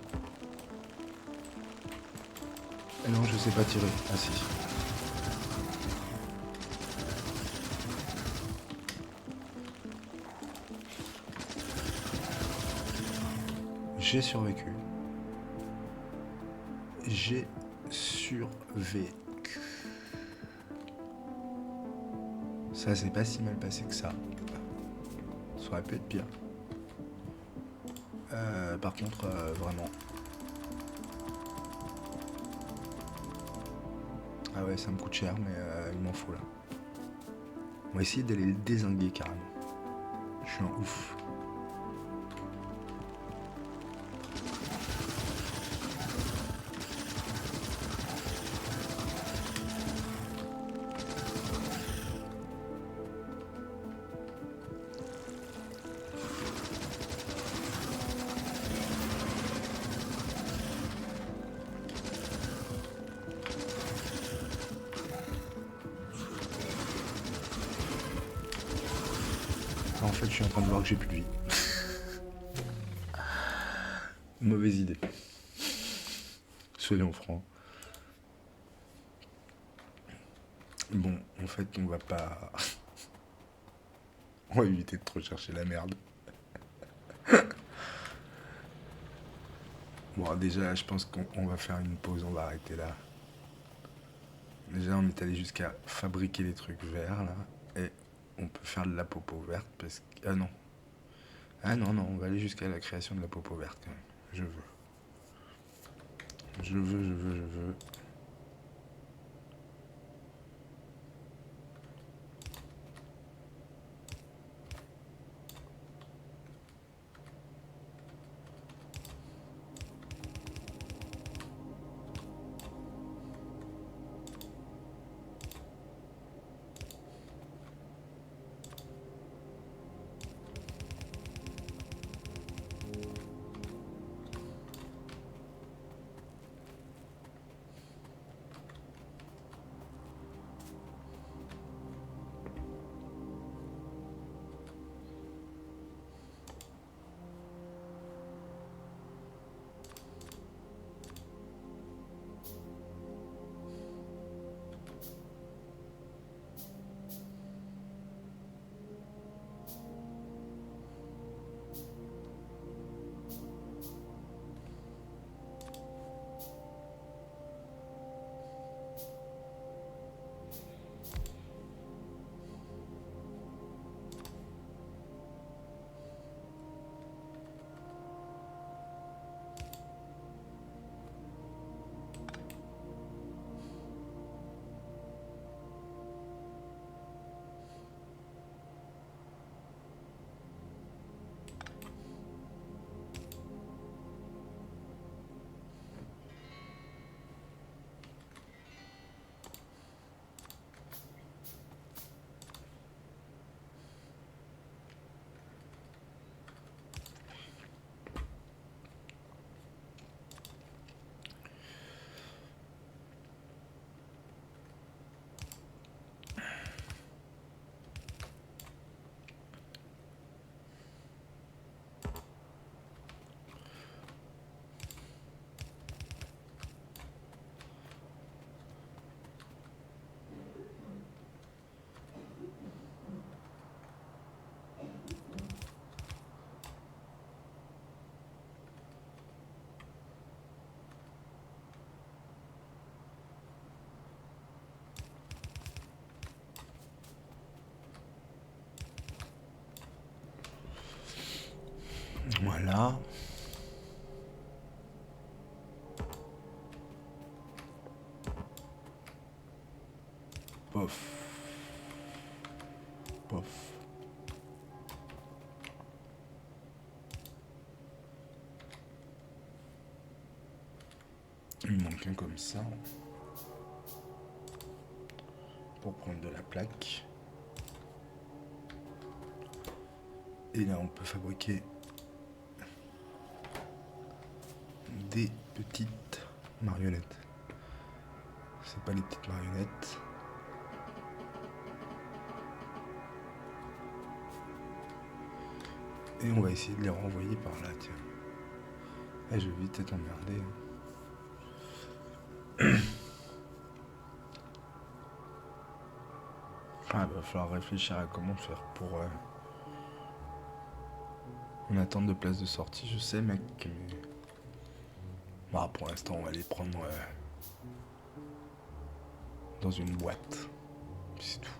Ah non, je sais pas tirer. Ah si. J'ai survécu. J'ai survécu. Ça s'est pas si mal passé que ça. Ça aurait pu être pire. Par contre, vraiment. Ah ouais, ça me coûte cher, mais il m'en faut là. On va essayer d'aller le dézinguer carrément. Je suis un ouf. En fait, je suis en train de voir que j'ai plus de vie. Mauvaise idée. Soyons francs. Bon, en fait, on va pas... On va éviter de trop chercher la merde. Bon, déjà, je pense qu'on va faire une pause, on va arrêter là. Déjà, on est allé jusqu'à fabriquer les trucs verts, là. Et on peut faire de la popo verte, parce que... Ah non. Ah non, non, on va aller jusqu'à la création de la popo verte, quand même. Je veux. Je veux, je veux, je veux. Voilà. Pof. Pof. Il me manque un comme ça. Pour prendre de la plaque. Et là, on peut fabriquer des petites marionnettes. C'est pas les petites marionnettes. Et on va essayer de les renvoyer par là, tiens. Eh, je vais vite être emmerdé. Ah, va falloir réfléchir à comment faire pour une attente de place de sortie, je sais, mec, mais... Bah, pour l'instant, on va les prendre dans une boîte. C'est tout.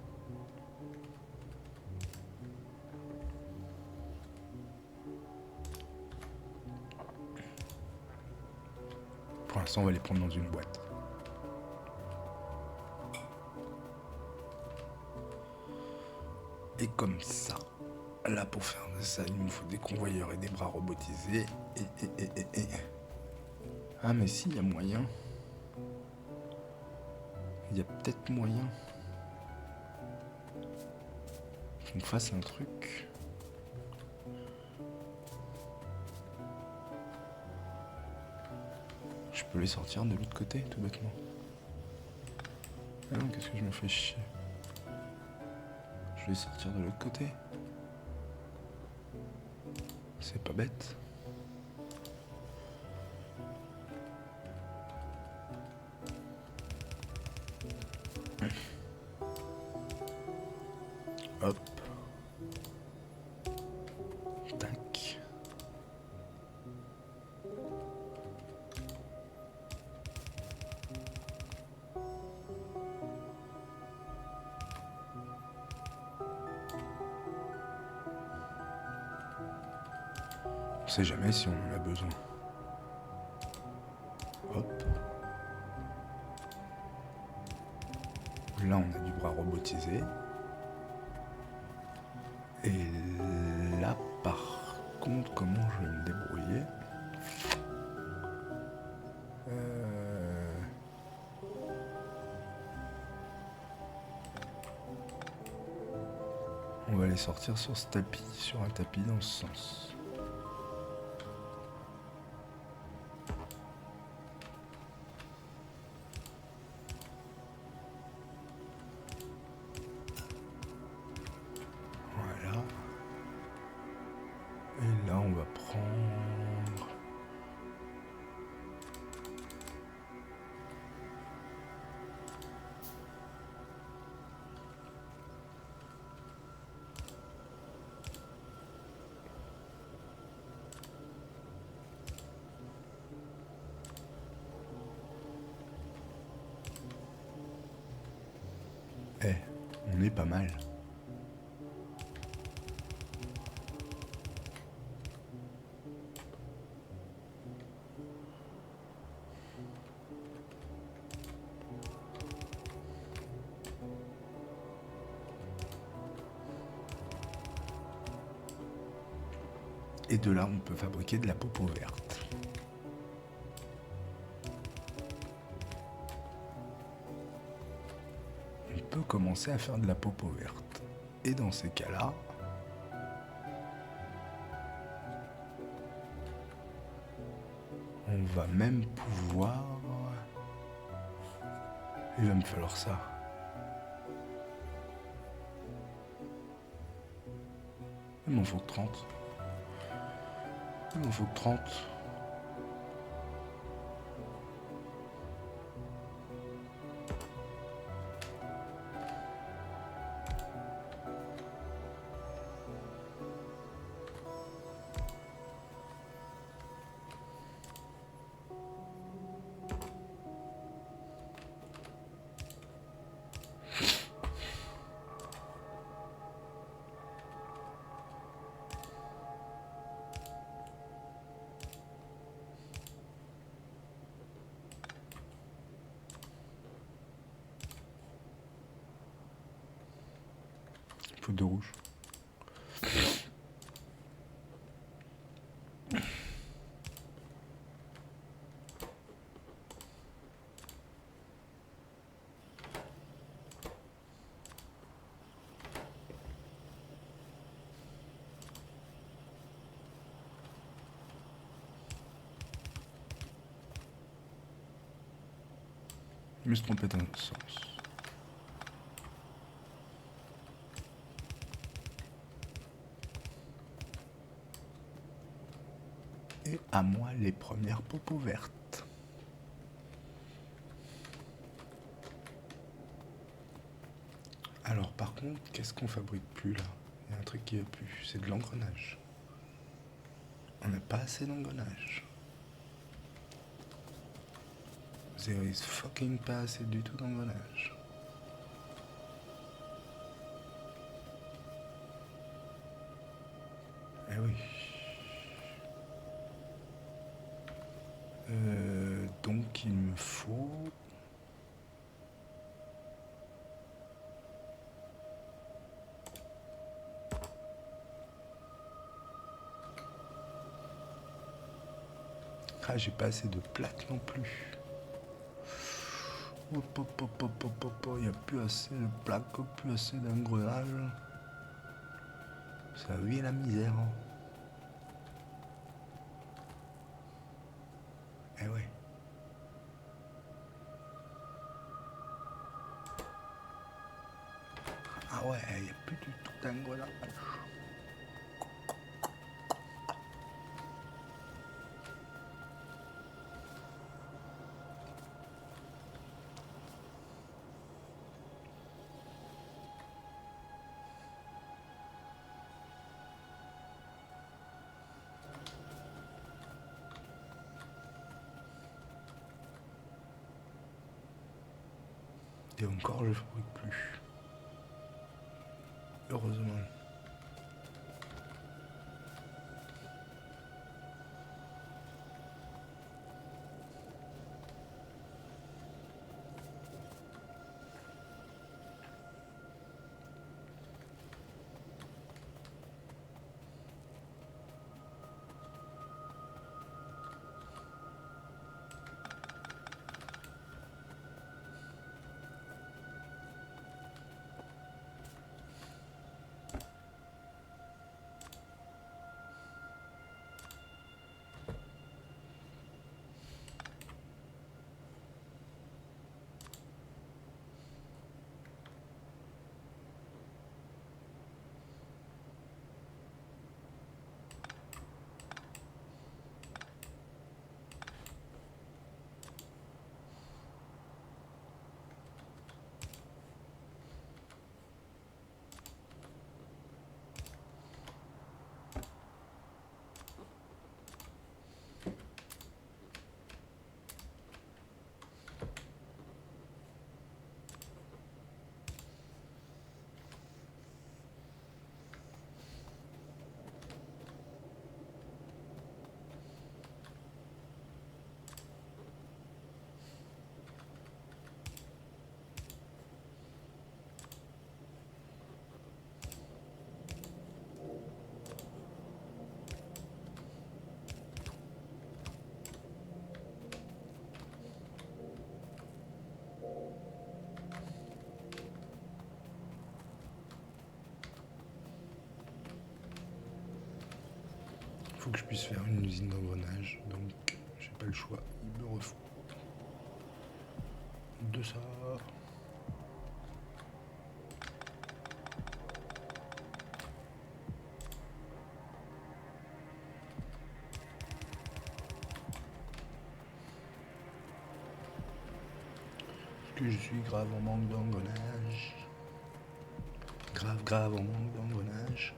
Pour l'instant, on va les prendre dans une boîte. Et comme ça, là pour faire ça, il nous faut des convoyeurs et des bras robotisés. Et. Ah mais si, il y a moyen. Il y a peut-être moyen qu'on fasse un truc. Je peux les sortir de l'autre côté, tout bêtement. Ah non, qu'est-ce que je me fais chier. Je vais les sortir de l'autre côté. C'est pas bête. Hop. Tac. On sait jamais si on en a besoin. Hop. Là, on a du bras robotisé. Et là, par contre, comment je vais me débrouiller? On va les sortir sur ce tapis, sur un tapis dans ce sens. Voilà. Et là, on va prendre... on est pas mal. Et de là, on peut fabriquer de la popo verte. On peut commencer à faire de la popo verte. Et dans ces cas-là, on va même pouvoir... Il va me falloir ça. Il m'en faut que 30. Il m'en faut que 30. Faut de rouge. Je me suis trompé dans le sens. Et à moi les premières popos vertes. Alors par contre, qu'est-ce qu'on fabrique plus là? Il y a un truc qui va plus, c'est de l'engrenage. On n'a pas assez d'engrenage. There is fucking pas assez du tout d'engrenage. Eh oui. Donc il me faut... Ah, j'ai pas assez de plaques non plus. Hop, hop, hop, hop, hop, hop, il n'y a plus assez de plaques, plus assez d'engrenages. Ça vit la misère. Eh ouais. Ah ouais, il n'y a plus du tout d'engrenage. Et encore, je fabrique plus. Heureusement. Faut que je puisse faire une usine d'engrenage, donc j'ai pas le choix, il me refaut de ça. Parce que je suis grave en manque d'engrenage. Grave en manque d'engrenage.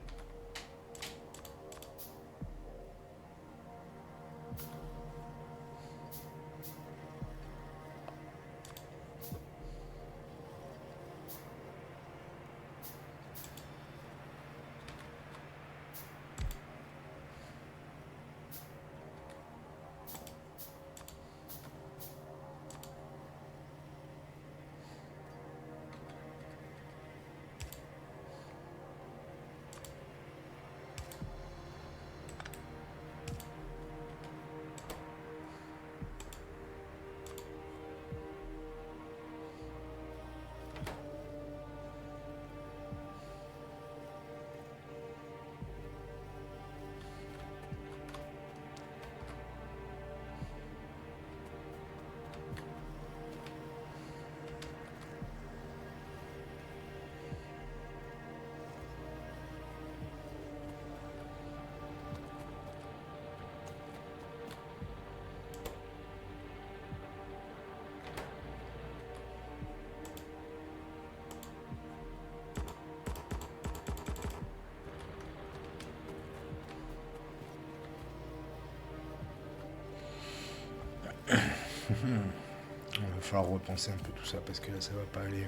Il va falloir repenser un peu tout ça parce que là ça va pas aller.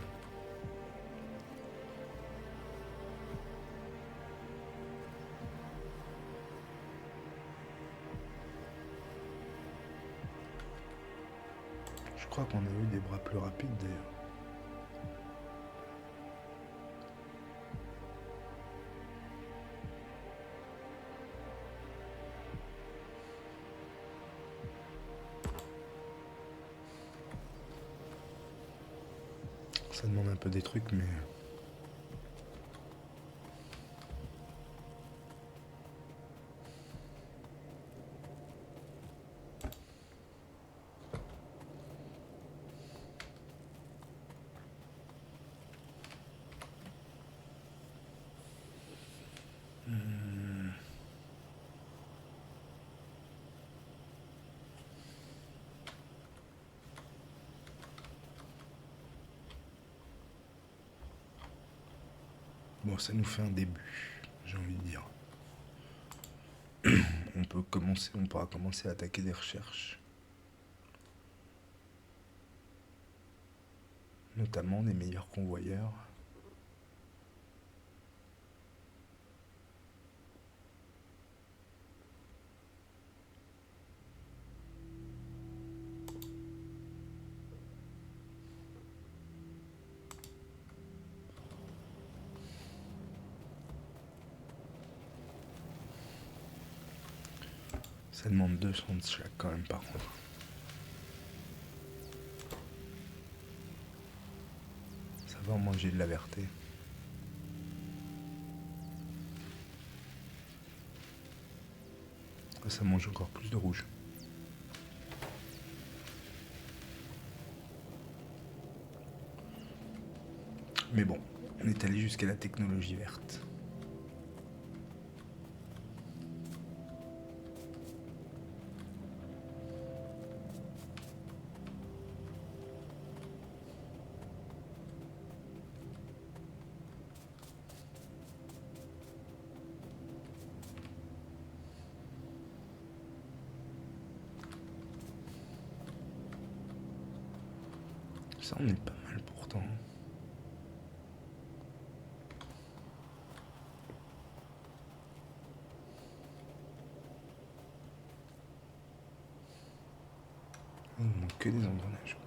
Je crois qu'on a eu des bras plus rapides d'ailleurs. Ça demande un peu des trucs, mais... Bon, ça nous fait un début, j'ai envie de dire. On pourra commencer à attaquer des recherches. Notamment des meilleurs convoyeurs. Ça demande 200 de chaque quand même par contre. Ça va, moi j'ai de la verté. Ça mange encore plus de rouge. Mais bon, on est allé jusqu'à la technologie verte. Ça, on est pas mal pourtant. Il ne manque que des engrenages.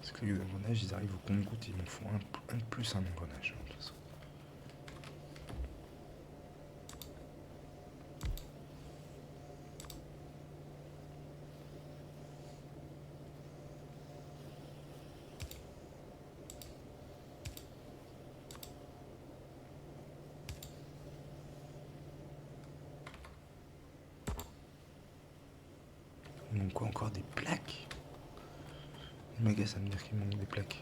Parce que les engrenages, ils arrivent au compte-gouttes, ils m'en font un de plus un engrenage. De toute façon. Il manque quoi encore des plaques? Le magasin, ça me dire qu'il manque des plaques.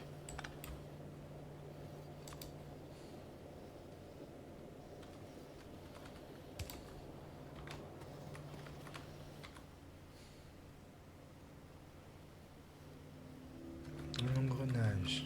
Un engrenage.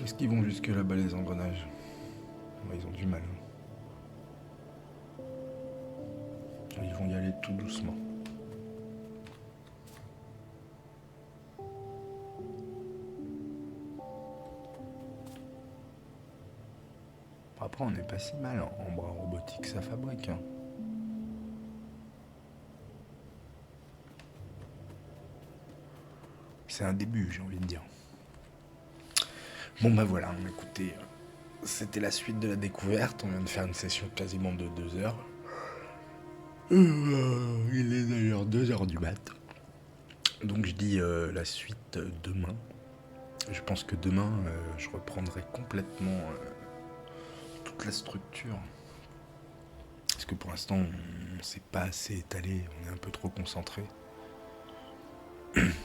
Est-ce qu'ils vont jusque là-bas les engrenages? Ouais, ils ont du mal. Ils vont y aller tout doucement. Après, on n'est pas si mal en bras robotiques, ça fabrique. Hein. C'est un début, j'ai envie de dire. Bon bah voilà, écoutez, c'était la suite de la découverte. On vient de faire une session quasiment de 2 heures. Il est d'ailleurs 2 heures du mat. Donc je dis la suite demain. Je pense que demain, je reprendrai complètement toute la structure. Parce que pour l'instant, on ne s'est pas assez étalé, on est un peu trop concentré.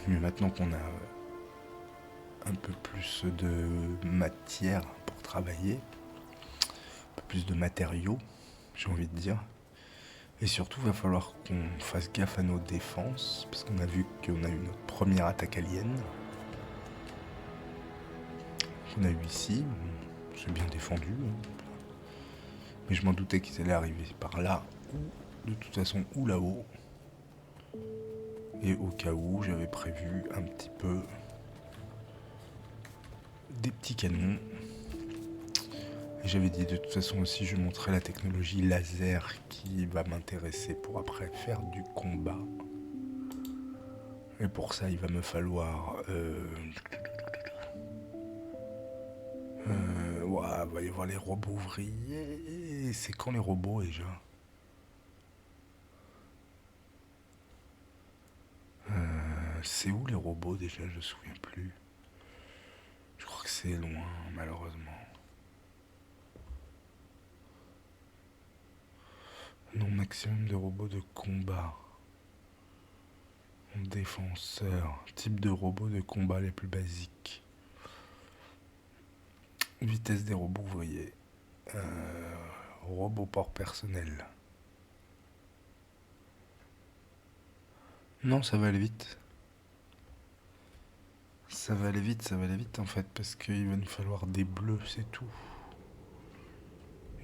Mais maintenant qu'on a un peu plus de matière pour travailler, un peu plus de matériaux, j'ai envie de dire. Et surtout, il va falloir qu'on fasse gaffe à nos défenses, parce qu'on a vu qu'on a eu notre première attaque alien. Qu'on a eu ici, c'est bien défendu. Mais je m'en doutais qu'ils allaient arriver par là, ou de toute façon, ou là-haut. Et au cas où, j'avais prévu un petit peu des petits canons. Et j'avais dit de toute façon aussi, je montrerai la technologie laser qui va m'intéresser pour après faire du combat. Et pour ça, il va me falloir... ouais, il va y avoir les robots ouvriers. C'est quand les robots déjà? C'est où les robots déjà? Je me souviens plus. Je crois que c'est loin, malheureusement. Non, maximum de robots de combat. Défenseur. Type de robots de combat les plus basiques. Vitesse des robots ouvriers. Robot port personnel. Non, ça va aller vite. Ça va aller vite en fait, parce qu'il va nous falloir des bleus, c'est tout.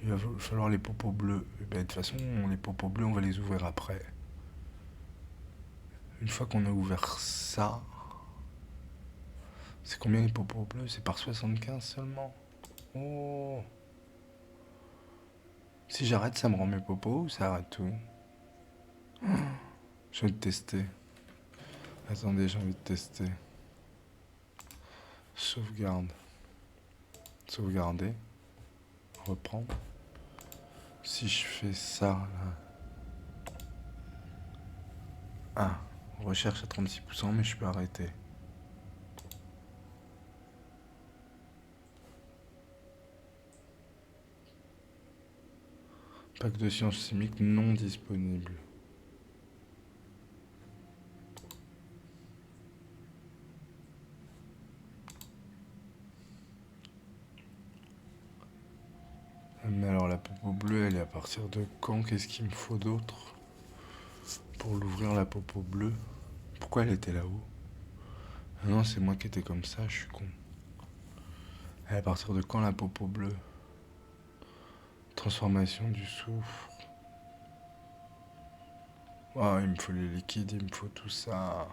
Il va falloir les popos bleus. Et ben, de toute façon, les popos bleus, on va les ouvrir après. Une fois qu'on a ouvert ça... C'est combien les popos bleus? C'est par 75 seulement. Oh. Si j'arrête, ça me rend mes popos ou ça arrête tout? J'ai envie de tester. Attendez, j'ai envie de tester. Sauvegarde. Sauvegarder. Reprendre. Si je fais ça, là. Ah, recherche à 36%, mais je peux arrêter. Pack de sciences chimiques non disponible. Mais alors la popo bleue, elle est à partir de quand? Qu'est-ce qu'il me faut d'autre pour l'ouvrir, la popo bleue? Pourquoi elle était là-haut? Ah non, c'est moi qui étais comme ça, je suis con. Elle est à partir de quand la popo bleue? Transformation du soufre. Ah, il me faut les liquides, il me faut tout ça.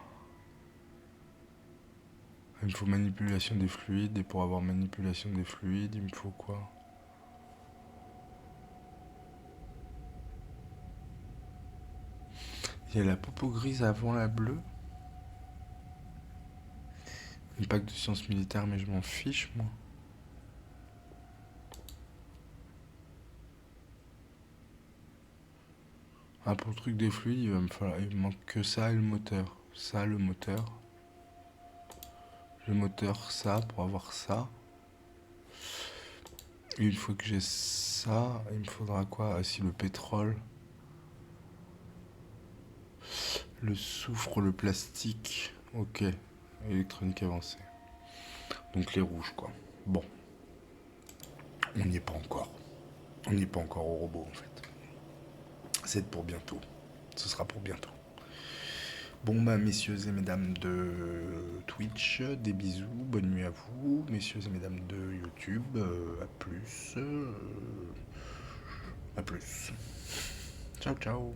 Il me faut manipulation des fluides, et pour avoir manipulation des fluides, il me faut quoi? Il y a la popo grise avant la bleue. Une pack de sciences militaires, mais je m'en fiche, moi. Ah, pour le truc des fluides, il me manque que ça et le moteur. Ça, le moteur. Le moteur, ça, pour avoir ça. Et une fois que j'ai ça, il me faudra quoi? Ah si, le pétrole. Le soufre, le plastique. Ok. Électronique avancée. Donc les rouges, quoi. Bon. On n'y est pas encore. On n'y est pas encore au robot, en fait. C'est pour bientôt. Ce sera pour bientôt. Bon bah messieurs et mesdames de Twitch, des bisous, bonne nuit à vous, messieurs et mesdames de YouTube, à plus, à plus. Ciao ciao.